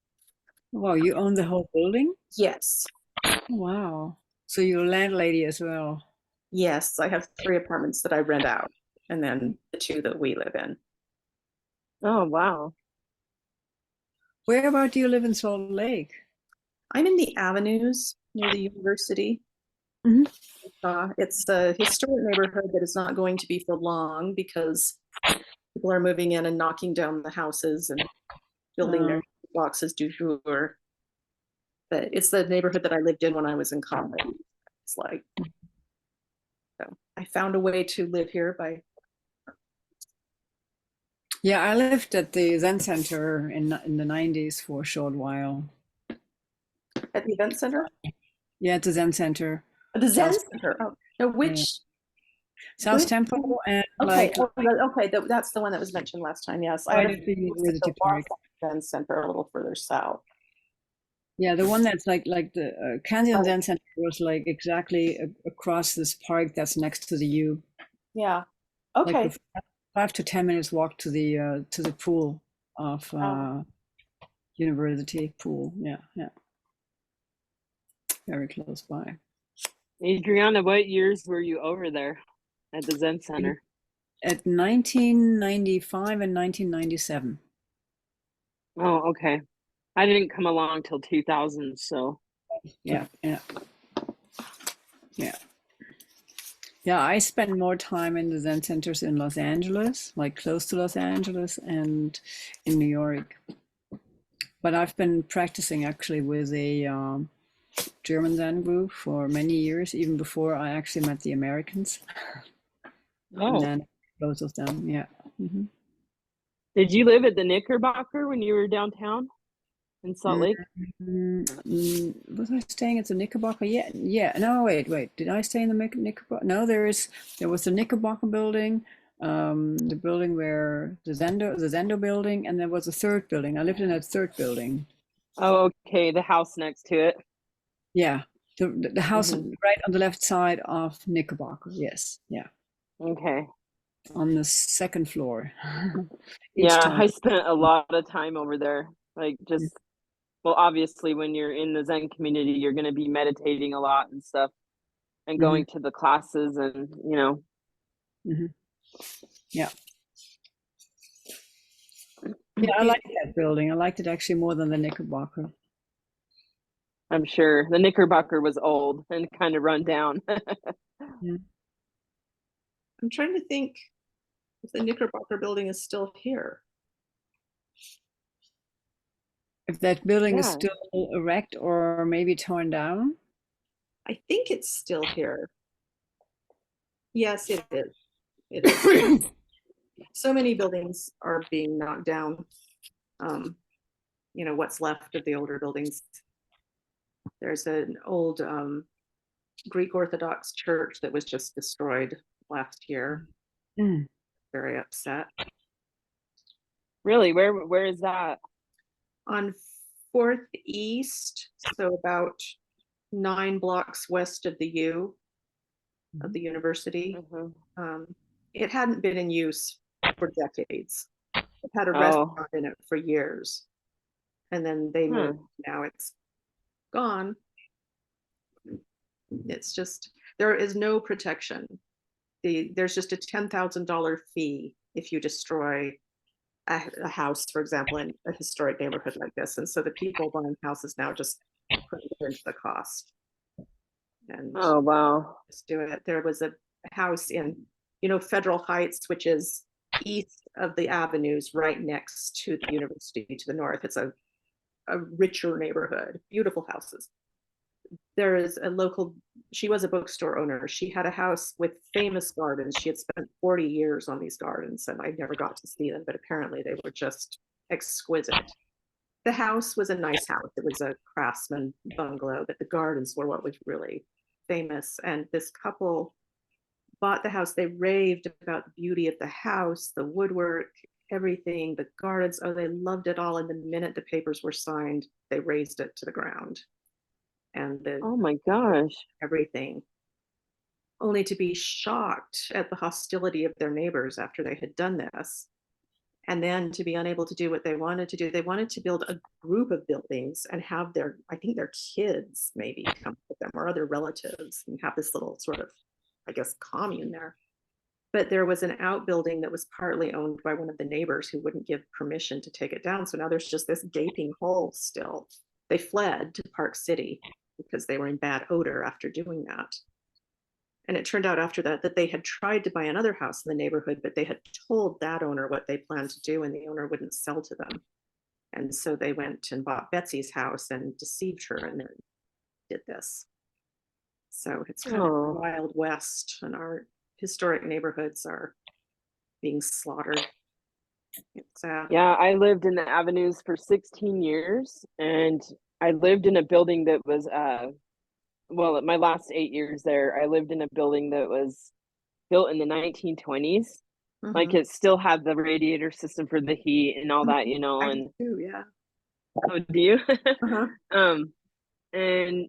Wow, you own the whole building? Yes. Wow. So you're a landlady as well? Yes, I have 3 apartments that I rent out and then the 2 that we live in. Oh, wow. Where about do you live in Salt Lake? I'm in the Avenues near the university. It's a historic neighborhood that is not going to be for long because people are moving in and knocking down the houses and building their boxes du jour. But it's the neighborhood that I lived in when I was in college. It's like, so I found a way to live here by. Yeah, I lived at the Zen Center in the 90s for a short while. At the event center? Yeah, at the Zen Center. The Zen Center. Oh, no, which? South Temple and okay, that's the one that was mentioned last time. Yes, I lived at the University Park. Zen Center a little further south. Yeah, the one that's like the Canyon Zen Center was like exactly across this park that's next to the U. Yeah. Okay. Like 5 to 10 minutes walk to the pool of university pool. Yeah. Very close by. Adriana, what years were you over there at the Zen Center? At 1995 and 1997. Oh, okay. I didn't come along till 2000, so. Yeah. Yeah, I spend more time in the Zen centers in Los Angeles, like close to Los Angeles, and in New York. But I've been practicing actually with a German Zen group for many years, even before I actually met the Americans. And Oh, then both of them, yeah. hmm did you live at the Knickerbocker when you were downtown in Salt Lake? Was I staying at the Knickerbocker? Yeah, yeah. No, wait. Did I stay in the Knickerbocker? No, there was the Knickerbocker building, the building where the Zendo building, and there was a third building. I lived in that third building. Oh, okay, the house next to it. Yeah, the house Mhm. right on the left side of Knickerbocker. Yes, yeah, Okay. on the second floor. Each Yeah, time. I spent a lot of time over there. Like just, well, obviously when you're in the Zen community, you're going to be meditating a lot and stuff and going to the classes and, you know. Mhm. Yeah. Yeah, I liked that building. I liked it actually more than the Knickerbocker. I'm sure the Knickerbocker was old and kind of run down. I'm trying to think if the Knickerbocker building is still here. If that building is Yeah. still erect or maybe torn down. I think it's still here. Yes, it is. It is. So many buildings are being knocked down. You know, what's left of the older buildings. There's an old Greek Orthodox church that was just destroyed last year. Mm. Very upset. Really, where is that? On 4th East, so about 9 blocks west of the U of the university. It hadn't been in use for decades. It had a restaurant in it for years. And then they moved. Now it's gone. It's just, there is no protection. There's just a $10,000 fee if you destroy a house, for example, in a historic neighborhood like this. And so the people buying houses now just put it into the cost. And Oh, wow. just do it. There was a house in, you know, Federal Heights, which is east of the avenues right next to the university to the north. It's a richer neighborhood, beautiful houses. There is a local, she was a bookstore owner. She had a house with famous gardens. She had spent 40 years on these gardens and I never got to see them, but apparently they were just exquisite. The house was a nice house. It was a craftsman bungalow, but the gardens were what was really famous. And this couple bought the house. They raved about the beauty of the house, the woodwork, everything, the gardens. Oh, they loved it all. And the minute the papers were signed, they razed it to the ground. And Oh my gosh. everything, only to be shocked at the hostility of their neighbors after they had done this. And then to be unable to do what they wanted to do. They wanted to build a group of buildings and have I think their kids maybe come with them or other relatives and have this little sort of, I guess, commune there. But there was an outbuilding that was partly owned by one of the neighbors who wouldn't give permission to take it down. So now there's just this gaping hole still. They fled to Park City because they were in bad odor after doing that. And it turned out after that they had tried to buy another house in the neighborhood, but they had told that owner what they planned to do and the owner wouldn't sell to them. And so they went and bought Betsy's house and deceived her and then did this. So it's kind of the Wild West and our historic neighborhoods are being slaughtered. It's sad. Yeah, I lived in the avenues for 16 years and I lived in a building that was well, my last 8 years there, I lived in a building that was built in the 1920s. Like it still had the radiator system for the heat and all that, you know. And yeah. Oh, do you? And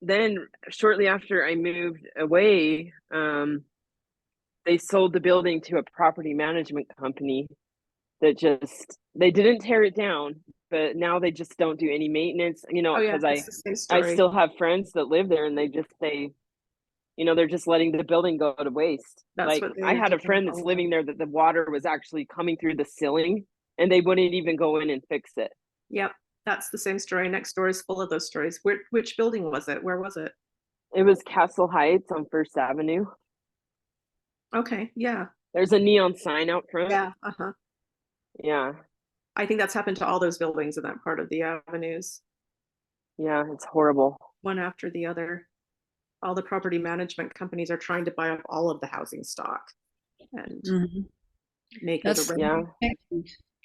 then shortly after I moved away, they sold the building to a property management company that they didn't tear it down, but now they just don't do any maintenance, you know, because I still have friends that live there and you know, they're just letting the building go to waste. That's like I had a friend that's living there that the water was actually coming through the ceiling and they wouldn't even go in and fix it. Yep, that's the same story. Next door is full of those stories. Which building was it? Where was it? It was Castle Heights on First Avenue. Okay, yeah, There's a neon sign out front. yeah, uh-huh. Yeah. I think that's happened to all those buildings in that part of the avenues, Yeah, it's horrible. one after the other. All the property management companies are trying to buy up all of the housing stock and Mhm. make it That's a Yeah.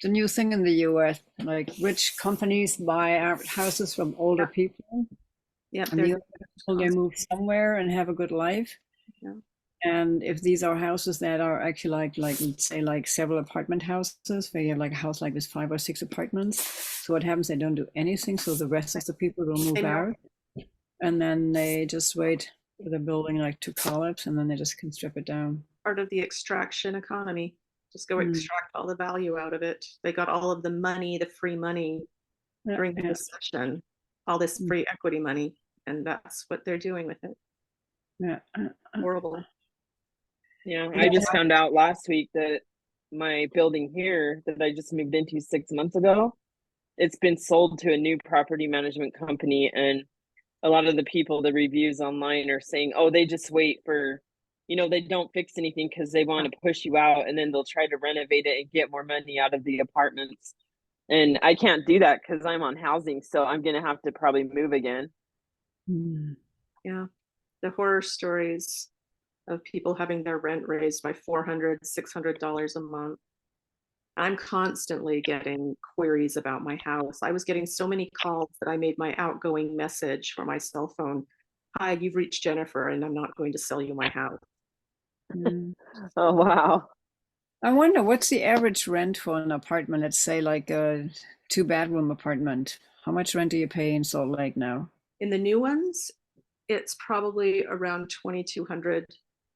the new thing in the US. Like rich companies buy out houses from older Yeah. people, yeah, and they're the people they move somewhere and have a good life. Yeah. And if these are houses that are actually like let's say like several apartment houses, where you have like a house like with 5 or 6 apartments, so what happens? They don't do anything, so the rest of the people will move They know. out, and then they just wait for the building like to collapse, and then they just can strip it down. part of the extraction economy. Just go Mm. extract all the value out of it. They got all of the money, the free money Yeah, during the yeah. recession, all this Mm. free equity money, and that's what they're doing with it. Yeah. Horrible. Yeah. Yeah. I just found out last week that my building here that I just moved into 6 months ago, it's been sold to a new property management company. And a lot of the people, the reviews online are saying, oh, they just wait for, they don't fix anything because they want to push you out, and then they'll try to renovate it and get more money out of the apartments. And I can't do that because I'm on housing, so I'm gonna have to probably move again. Mm. Yeah. The horror stories of people having their rent raised by $400, $600 a month. I'm constantly getting queries about my house. I was getting so many calls that I made my outgoing message for my cell phone. Hi, you've reached Jennifer, and I'm not going to sell you my house. Mm. Oh wow. I wonder what's the average rent for an apartment, let's say like a 2-bedroom apartment. How much rent do you pay in Salt Lake now? In the new ones, it's probably around 2,200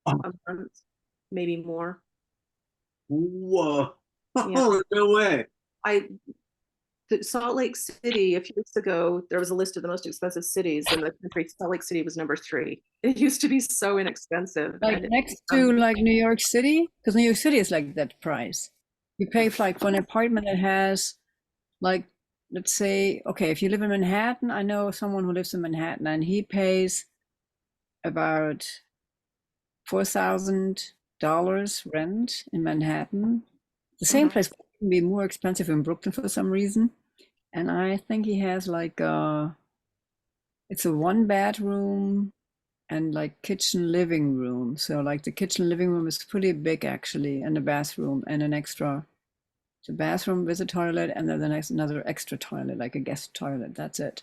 a month, maybe more. Whoa. Yeah. Oh, no way. Salt Lake City, a few weeks ago, there was a list of the most expensive cities in the country. Salt Lake City was number 3. It used to be so inexpensive. Like and next to like New York City, because New York City is like that price. You pay for like for an apartment that has like, let's say, okay, if you live in Manhattan, I know someone who lives in Manhattan and he pays about $4,000 rent in Manhattan. The same place can be more expensive in Brooklyn for some reason. And I think he has like it's a 1-bedroom and like kitchen living room. So like the kitchen living room is pretty big actually, and a bathroom and an extra. It's a bathroom with a toilet, and then the next another extra toilet, like a guest toilet. That's it.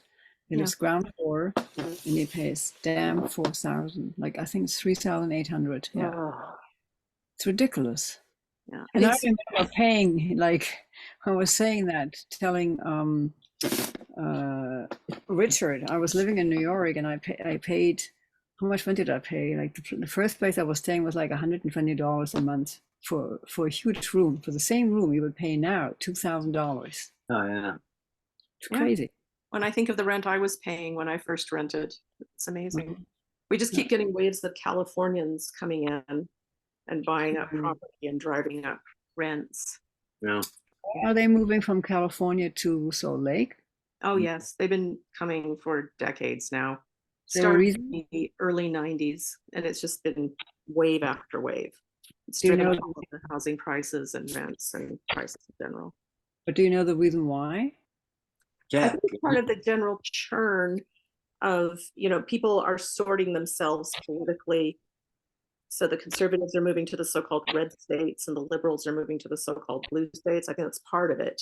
It Yeah. is ground floor, and he pays damn 4,000. Like I think it's 3,800. Yeah, Oh, it's ridiculous. yeah. And I remember paying, like I was saying that, telling Richard, I was living in New York and I paid, how much rent did I pay? Like the first place I was staying was like $120 a month for a huge room. For the same room you would pay now $2,000. Oh, yeah. It's Yeah. crazy. When I think of the rent I was paying when I first rented, it's amazing. Mhm. We just keep getting waves of Californians coming in and buying up property and driving up rents. Yeah. Are they moving from California to Salt Lake? Oh yes, they've been coming for decades now. Is there a Started reason? in the early 90s, and it's just been wave after wave. It's Do you driven know- all of the housing prices and rents and prices in general. But do you know the reason why? I Yeah. think it's part of the general churn of, people are sorting themselves politically. So the conservatives are moving to the so-called red states and the liberals are moving to the so-called blue states. I think that's part of it.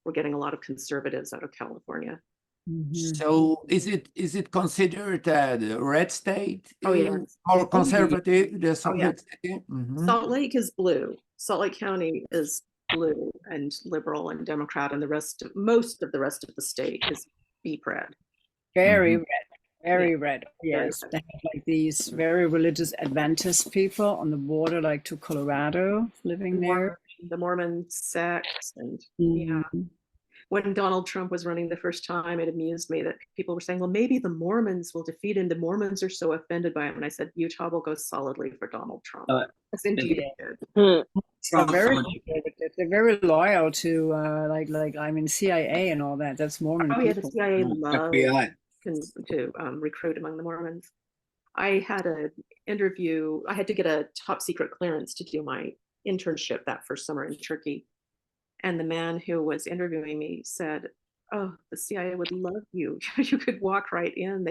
We're getting a lot of conservatives out of California. Mhm. So is it considered the red state? Oh, yeah. More conservative, the Salt yeah. Lake City? Mhm. Salt Lake is blue. Salt Lake County is blue and liberal and Democrat, and most of the rest of the state is deep red. Very Mhm. red. Very red. Yes. red. They have like these very religious Adventist people on the border, like to Colorado, living there. The Mormon sects, and yeah. Mhm. When Donald Trump was running the first time, it amused me that people were saying, well, maybe the Mormons will defeat him. The Mormons are so offended by him. And I said, Utah will go solidly for Donald Trump. Yes, indeed it did. They're Trump very someone- conservative. They're very loyal to I mean CIA and all that. That's Mormon Oh yeah, the people. CIA loves FBI. to recruit among the Mormons. I had interview. I had to get a top secret clearance to do my internship that first summer in Turkey. And the man who was interviewing me said, "Oh, the CIA would love you. You could walk right in.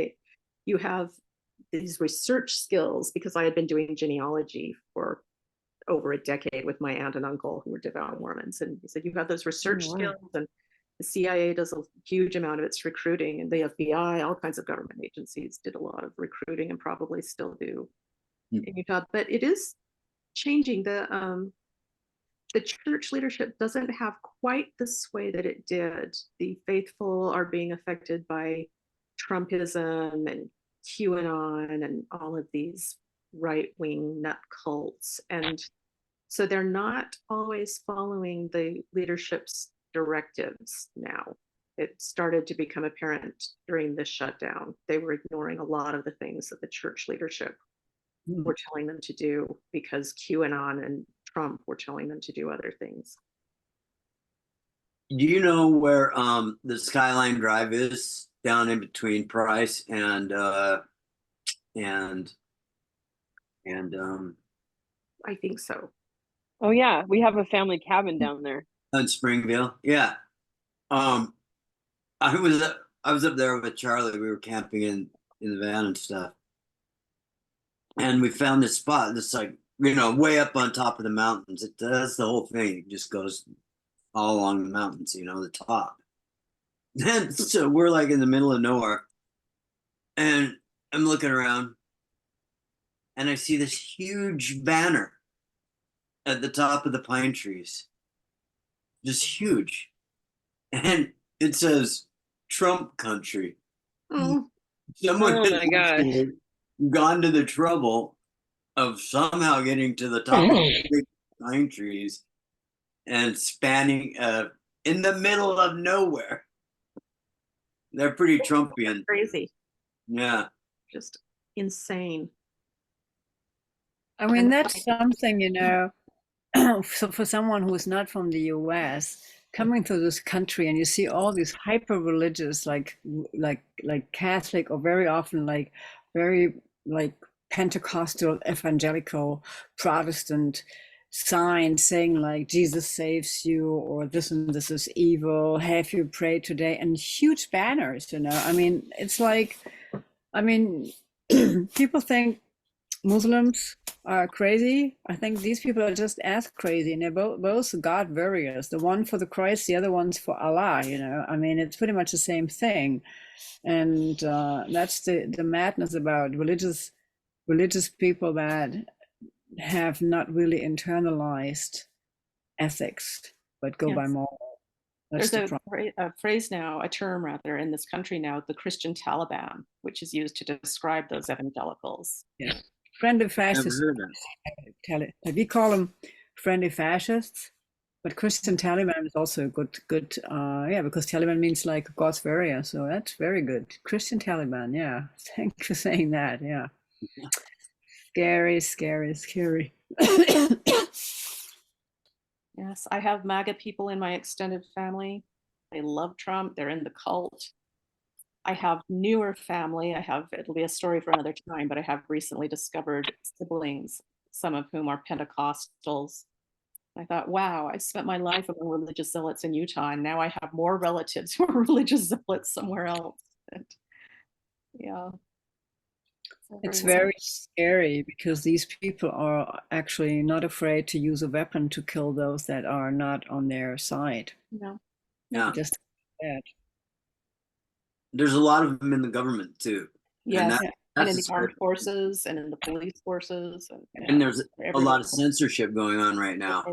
You have these research skills," because I had been doing genealogy for over a decade with my aunt and uncle who were devout Mormons. And he said, "You have those research skills, and the CIA does a huge amount of its recruiting, and the FBI, all kinds of government agencies did a lot of recruiting and probably still do in Utah." But it is changing. The church leadership doesn't have quite the sway that it did. The faithful are being affected by Trumpism and QAnon and all of these right-wing nut cults. And so they're not always following the leadership's directives now. It started to become apparent during the shutdown. They were ignoring a lot of the things that the church leadership were telling them to do because QAnon and Trump were telling them to do other things. Do you know where the Skyline Drive is, down in between Price and I think so. Oh yeah, we have a family cabin down there. in Springville? Yeah. I was up there with Charlie. We were camping in the van and stuff, and we found this spot that's like, way up on top of the mountains. That's the whole thing. It just goes all along the mountains, the top. And so we're like in the middle of nowhere, and I'm looking around, and I see this huge banner at the top of the pine trees, just huge, and it says Trump country. Oh, Someone Oh has my gosh. gone to the trouble of somehow getting to the top of the big pine trees and spanning in the middle of nowhere. They're pretty Trumpian. crazy. Yeah. Just insane. I mean, that's something, so for someone who is not from the US, coming to this country and you see all these hyper religious, like Catholic, or very often like very like Pentecostal, evangelical, Protestant signs saying like Jesus saves you, or this and this is evil, have you prayed today, and huge banners, I mean, it's like, people think Muslims are crazy. I think these people are just as crazy, and they're both God warriors. The one for the Christ, the other one's for Allah. I mean, it's pretty much the same thing, and that's the madness about religious people that have not really internalized ethics, but go by moral. That's There's the a phrase now, a term rather, in this country now, the Christian Taliban, which is used to describe those evangelicals. Yeah. Friendly fascists. We call them friendly fascists, but Christian Taliban is also good. Because Taliban means like God's warrior, so that's very good. Christian Taliban, yeah. Thanks for saying that. Yeah. Scary. Yes, I have MAGA people in my extended family. They love Trump. They're in the cult. I have newer family. It'll be a story for another time, but I have recently discovered siblings, some of whom are Pentecostals. I thought, wow, I spent my life among religious zealots in Utah, and now I have more relatives who are religious zealots somewhere else. And, yeah. It's very scary because these people are actually not afraid to use a weapon to kill those that are not on their side. No. Yeah. Just bad. There's a lot of them in the government too. Yes, and in the the armed forces and in the police forces. And there's a lot of censorship going on right now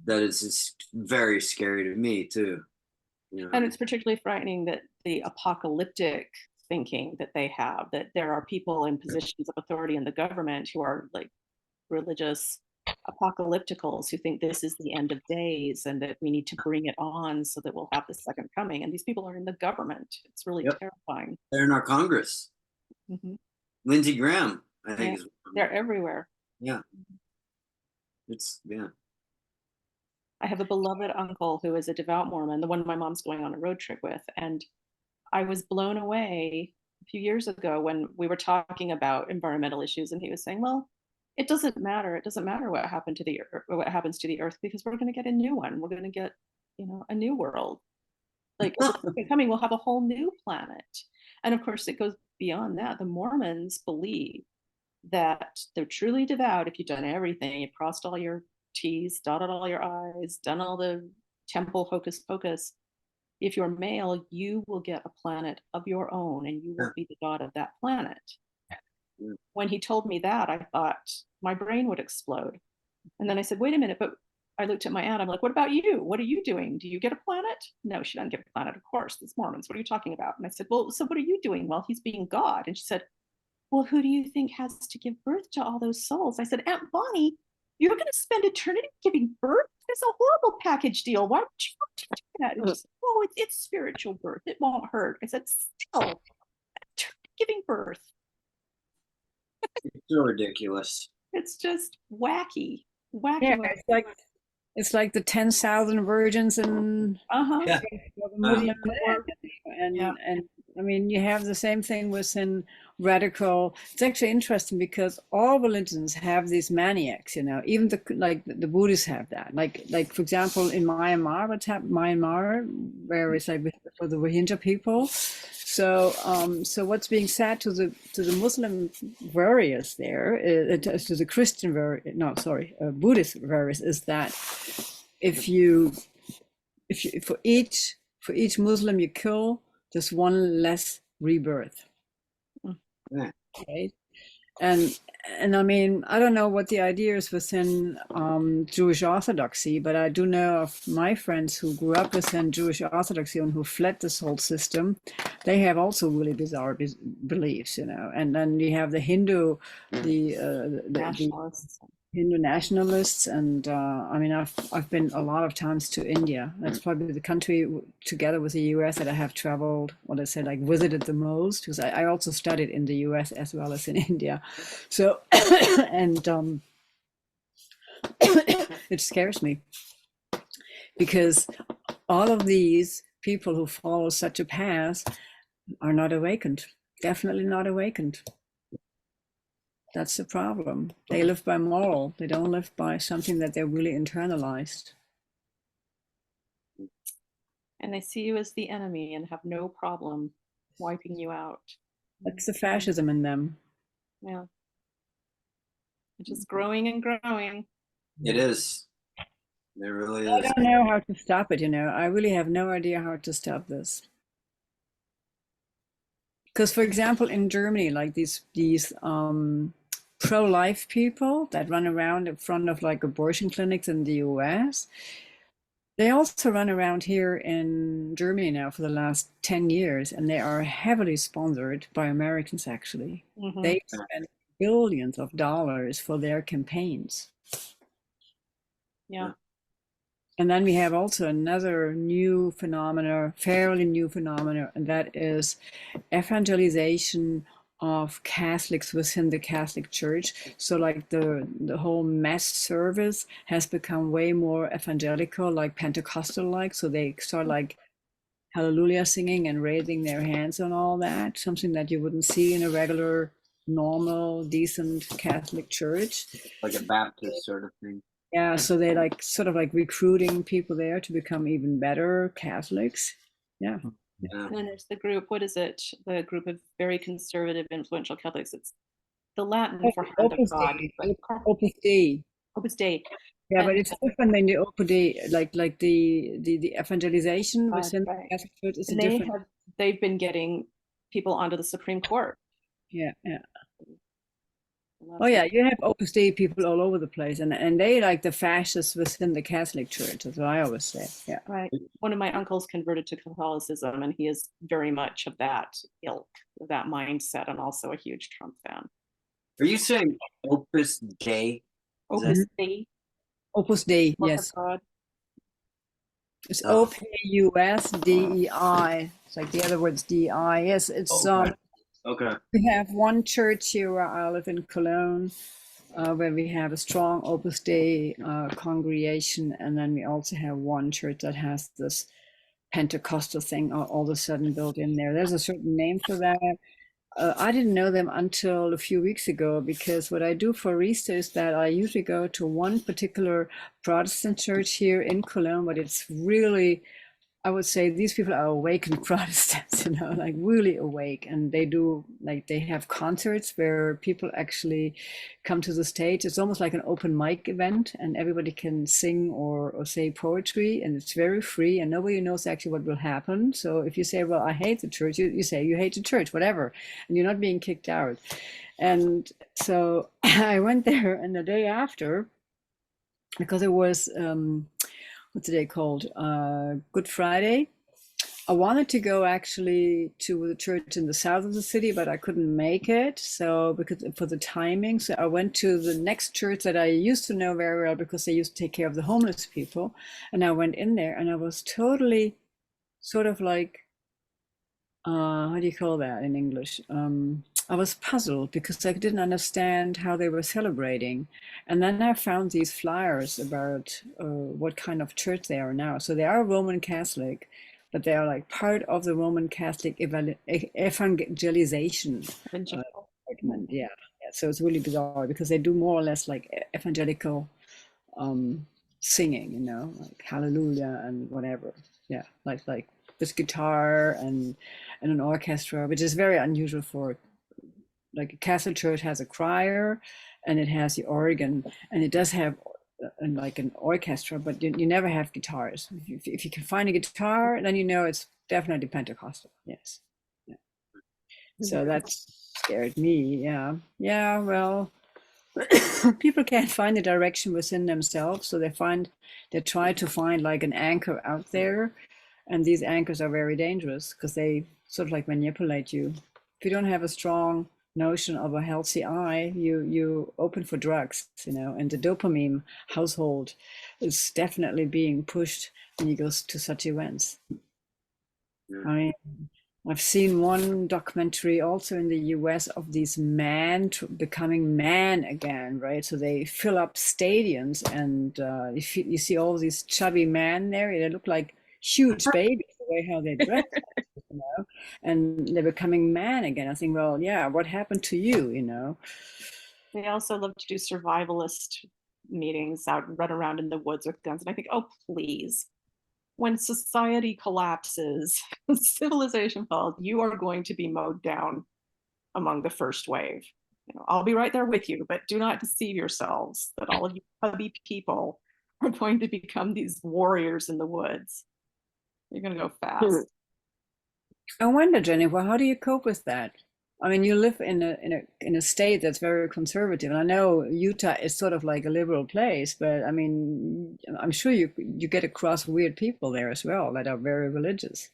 that is just very scary to me too. And it's particularly frightening that the apocalyptic thinking that they have, that there are people in positions of authority in the government who are like religious apocalypticals who think this is the end of days and that we need to bring it on so that we'll have the second coming. And these people are in the government. It's really terrifying. They're in our Congress. Mm-hmm. Lindsey Graham, I think, is they're everywhere. Yeah. I have a beloved uncle who is a devout Mormon, the one my mom's going on a road trip with. And I was blown away a few years ago when we were talking about environmental issues, and he was saying, well, it doesn't matter. It doesn't matter what happened to the earth, what happens to the earth, because we're going to get a new one. We're going to get, a new world. Like coming, we'll have a whole new planet. And of course, it goes beyond that. The Mormons believe that they're truly devout. If you've done everything, you've crossed all your T's, dotted all your I's, done all the temple hocus pocus. If you're male, you will get a planet of your own and you will be the god of that planet. When he told me that, I thought my brain would explode. And then I said, wait a minute, but I looked at my aunt. I'm like, what about you? What are you doing? Do you get a planet? No, she doesn't get a planet. Of course, it's Mormons. What are you talking about? And I said, well, so what are you doing? Well, he's being God. And she said, well, who do you think has to give birth to all those souls? I said, Aunt Bonnie, you're going to spend eternity giving birth? It's a horrible package deal. Why would you do that? And she said, oh, it's spiritual birth. It won't hurt. I said, still, giving birth. It's so ridiculous. It's just wacky. Yeah, it's like the 10,000 virgins and Yeah. and I mean, you have the same thing within radical. It's actually interesting because all religions have these maniacs, even the Buddhists have that. Like for example, in Myanmar, where it's like for the Rohingya people. So what's being said to the Muslim warriors there, to the Christian Buddhist warriors, is that if you for each Muslim you kill, there's one less rebirth. Yeah. Okay. And I mean, I don't know what the idea is within Jewish Orthodoxy, but I do know of my friends who grew up within Jewish Orthodoxy and who fled this whole system. They have also really bizarre beliefs, And then you have the Hindu, Nationalists. Hindu nationalists, and I mean, I've been a lot of times to India. That's probably the country, together with the U.S., that I have traveled, what I say, like visited the most, because I also studied in the U.S. as well as in India. So, and it scares me because all of these people who follow such a path are not awakened. Definitely not awakened. That's the problem. They live by moral. They don't live by something that they're really internalized. And they see you as the enemy and have no problem wiping you out. That's the fascism in them. Yeah. It's just growing and growing. It is. It really I is. don't know how to stop it, I really have no idea how to stop this. Because, for example, in Germany, like these pro-life people that run around in front of like abortion clinics in the US, they also run around here in Germany now for the last 10 years, and they are heavily sponsored by Americans, actually. Mhm. They spend billions of dollars for their campaigns. Yeah. And then we have also another new phenomena, fairly new phenomena, and that is evangelization of Catholics within the Catholic Church. So like the whole mass service has become way more evangelical, like Pentecostal-like. So they start like hallelujah singing and raising their hands and all that, something that you wouldn't see in a regular, normal, decent Catholic church. Like a Baptist sort of thing. Yeah, so they like sort of like recruiting people there to become even better Catholics. Yeah. Yeah. And then there's the group, what is it? The group of very conservative, influential Catholics. It's the Latin for hand of Opus God. Dei. But Opus Dei. Opus Dei. Yeah, but And- it's different than the Opus Dei, like the evangelization within right. the Catholic Church is a And different. they've been getting people onto the Supreme Court. Yeah. Oh yeah, you have Opus Dei people all over the place, and they like the fascists within the Catholic Church. That's what I always say. Yeah. Right. One of my uncles converted to Catholicism, and he is very much of that ilk, of that mindset, and also a huge Trump fan. Are you saying Opus Dei? Opus Dei. Opus Dei, Work of yes. God. It's Oh. OPUSDEI. It's like the other words DI. Yes, it's Okay. Okay. we have one church here where I live in Cologne, where we have a strong Opus Dei congregation, and then we also have one church that has this Pentecostal thing all of a sudden built in there. There's a certain name for that, I didn't know them until a few weeks ago, because what I do for Easter is that I usually go to one particular Protestant church here in Cologne, but it's really, I would say these people are awakened Protestants, like really awake. And they do, like, they have concerts where people actually come to the stage. It's almost like an open mic event, and everybody can sing or say poetry, and it's very free, and nobody knows actually what will happen. So if you say, well, I hate the church, you say you hate the church, whatever, and you're not being kicked out. And so I went there, and the day after, because it was, what's the day called? Good Friday. I wanted to go actually to the church in the south of the city, but I couldn't make it. So because for the timing, so I went to the next church that I used to know very well, because they used to take care of the homeless people. And I went in there, and I was totally sort of like, how do you call that in English? I was puzzled because I didn't understand how they were celebrating. And then I found these flyers about what kind of church they are now. So they are Roman Catholic, but they are like part of the Roman Catholic evangelization segment. Yeah. So it's really bizarre, because they do more or less like evangelical singing, like hallelujah and whatever. Yeah, like this guitar and an orchestra, which is very unusual for, like, a Catholic church has a choir and it has the organ, and it does have like an orchestra, but you never have guitars. If you can find a guitar, then it's definitely Pentecostal. Yes. Yeah. So that scared me. Yeah, well, people can't find the direction within themselves, so they try to find like an anchor out there, and these anchors are very dangerous because they sort of like manipulate you. If you don't have a strong notion of a healthy I, you open for drugs, and the dopamine household is definitely being pushed when you go to such events. I mean, I've seen one documentary also in the US of these men becoming man again, right? So they fill up stadiums, and you see all these chubby men there. They look like huge babies, the way how they dress, and they're becoming man again. I think, well, yeah, what happened to you? They also love to do survivalist meetings out, run around in the woods with guns. And I think, oh, please. When society collapses, civilization falls, you are going to be mowed down among the first wave. I'll be right there with you, but do not deceive yourselves that all of you chubby people are going to become these warriors in the woods. You're going to go fast. I wonder, Jennifer, how do you cope with that? I mean, you live in a state that's very conservative, and I know Utah is sort of like a liberal place, but I mean, I'm sure you get across weird people there as well that are very religious.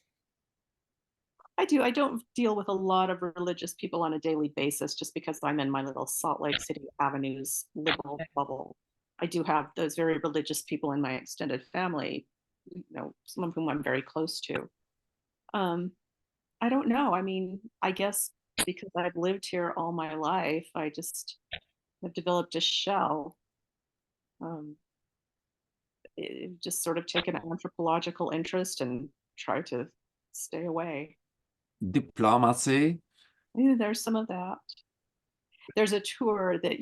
I do. I don't deal with a lot of religious people on a daily basis just because I'm in my little Salt Lake City Avenues liberal bubble. I do have those very religious people in my extended family, some of whom I'm very close to. I don't know. I mean, I guess because I've lived here all my life, I just have developed a shell. Just sort of take an anthropological interest and try to stay away. Diplomacy. Yeah, there's some of that. There's a tour that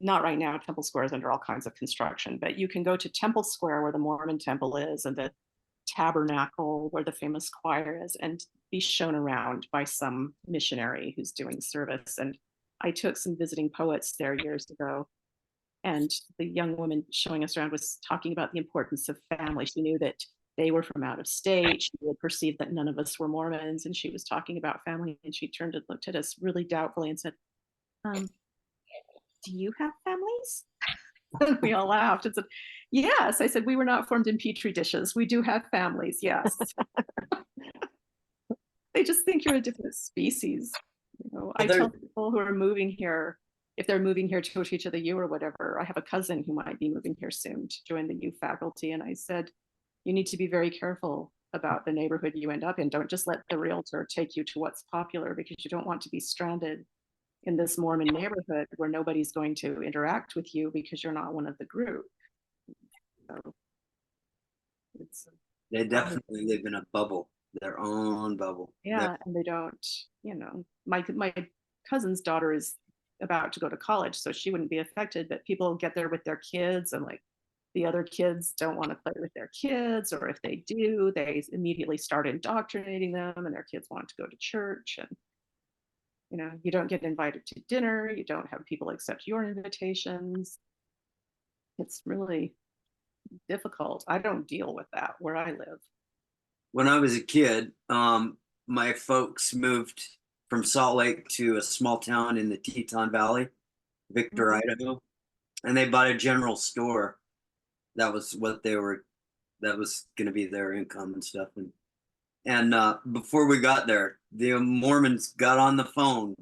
not right now, Temple Square is under all kinds of construction, but you can go to Temple Square where the Mormon temple is, and the tabernacle where the famous choir is, and be shown around by some missionary who's doing service. And I took some visiting poets there years ago, and the young woman showing us around was talking about the importance of family. She knew that they were from out of state. She had perceived that none of us were Mormons, and she was talking about family, and she turned and looked at us really doubtfully and said, do you have families? And we all laughed and said, yes. I said, we were not formed in petri dishes. We do have families, yes. They just think you're a different species. I tell people who are moving here, if they're moving here to go to the U or whatever, I have a cousin who might be moving here soon to join the U faculty. And I said, you need to be very careful about the neighborhood you end up in. Don't just let the realtor take you to what's popular, because you don't want to be stranded in this Mormon neighborhood where nobody's going to interact with you because you're not one of the group. So they definitely live in a bubble, their own bubble. Yeah, and they don't, my cousin's daughter is about to go to college, so she wouldn't be affected, but people get there with their kids, and like the other kids don't want to play with their kids, or if they do, they immediately start indoctrinating them, and their kids want to go to church. And you don't get invited to dinner, you don't have people accept your invitations. It's really difficult. I don't deal with that where I live. When I was a kid, my folks moved from Salt Lake to a small town in the Teton Valley, Victor, Idaho, and they bought a general store. That was what that was going to be their income and stuff. And before we got there, the Mormons got on the phone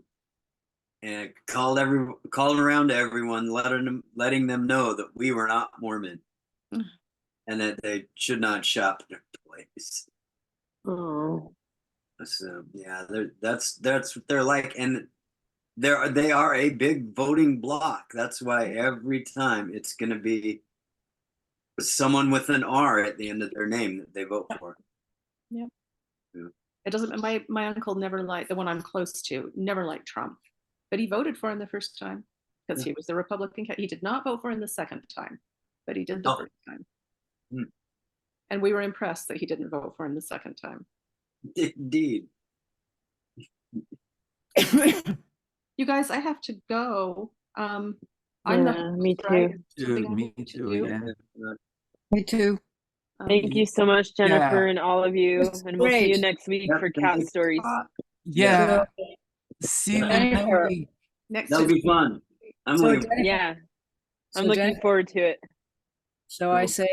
and called around to everyone, letting them know that we were not Mormon and that they should not shop at their place. Oh, So yeah, that's what they're like, and they are a big voting bloc. That's why every time it's going to be someone with an R at the end of their name that they vote for. Yeah. Yeah. It doesn't. My uncle never liked, the one I'm close to, never liked Trump, but he voted for him the first time because he was the Republican. He did not vote for him the second time, but he did the first time. And we were impressed that he didn't vote for him the second time. Indeed. You guys, I have to go. I'm me right? too. Something I Me need to too. do. Yeah. Me too. Thank you so much, Jennifer, Yeah. and all of you. That's And we'll see you great. next week Yep, for thank cat you. stories. Yeah. See you in a Jennifer. week. Next That'll be fun. I'm So looking. Jennifer, Yeah, I'm so looking Jennifer, forward to it. so I Cool. say,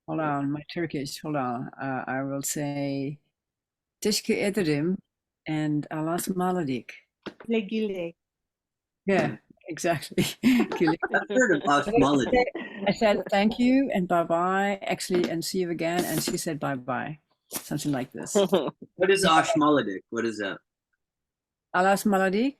hold on, my Turkish, hold on. I will say, Teşekkür ederim and Allah'a ısmarladık. Güle güle. Yeah, exactly. I've heard of osmology. I said thank you and bye bye, actually, and see you again. And she said bye bye, something like this. What is osmologic? What is that? Allah'a ısmarladık.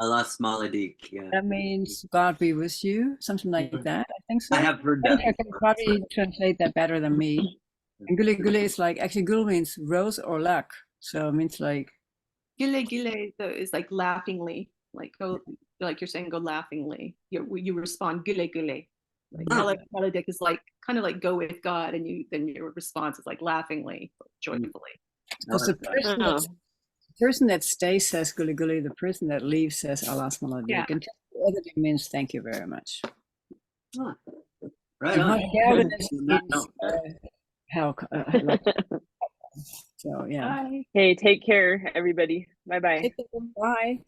Alasmaladik. Yeah. That means God be with you, something like that. I think so. I have heard I think I that. can probably translate that better than me. And gule gule is like, actually, gul means rose or luck. So it means like, Güle güle is like laughingly, like go, like you're saying, go laughingly. You respond güle güle. Like Melodic is like kind of like go with God, and then your response is like laughingly, joyfully. because the Oh. person that stays says gule gule, the person that leaves says Allah's maladik. Yeah. And the other thing means thank you very much. Huh. Right And on. Hungarian is Did not know. how, so yeah. Bye. Hey, take care, everybody. Bye-bye. Bye.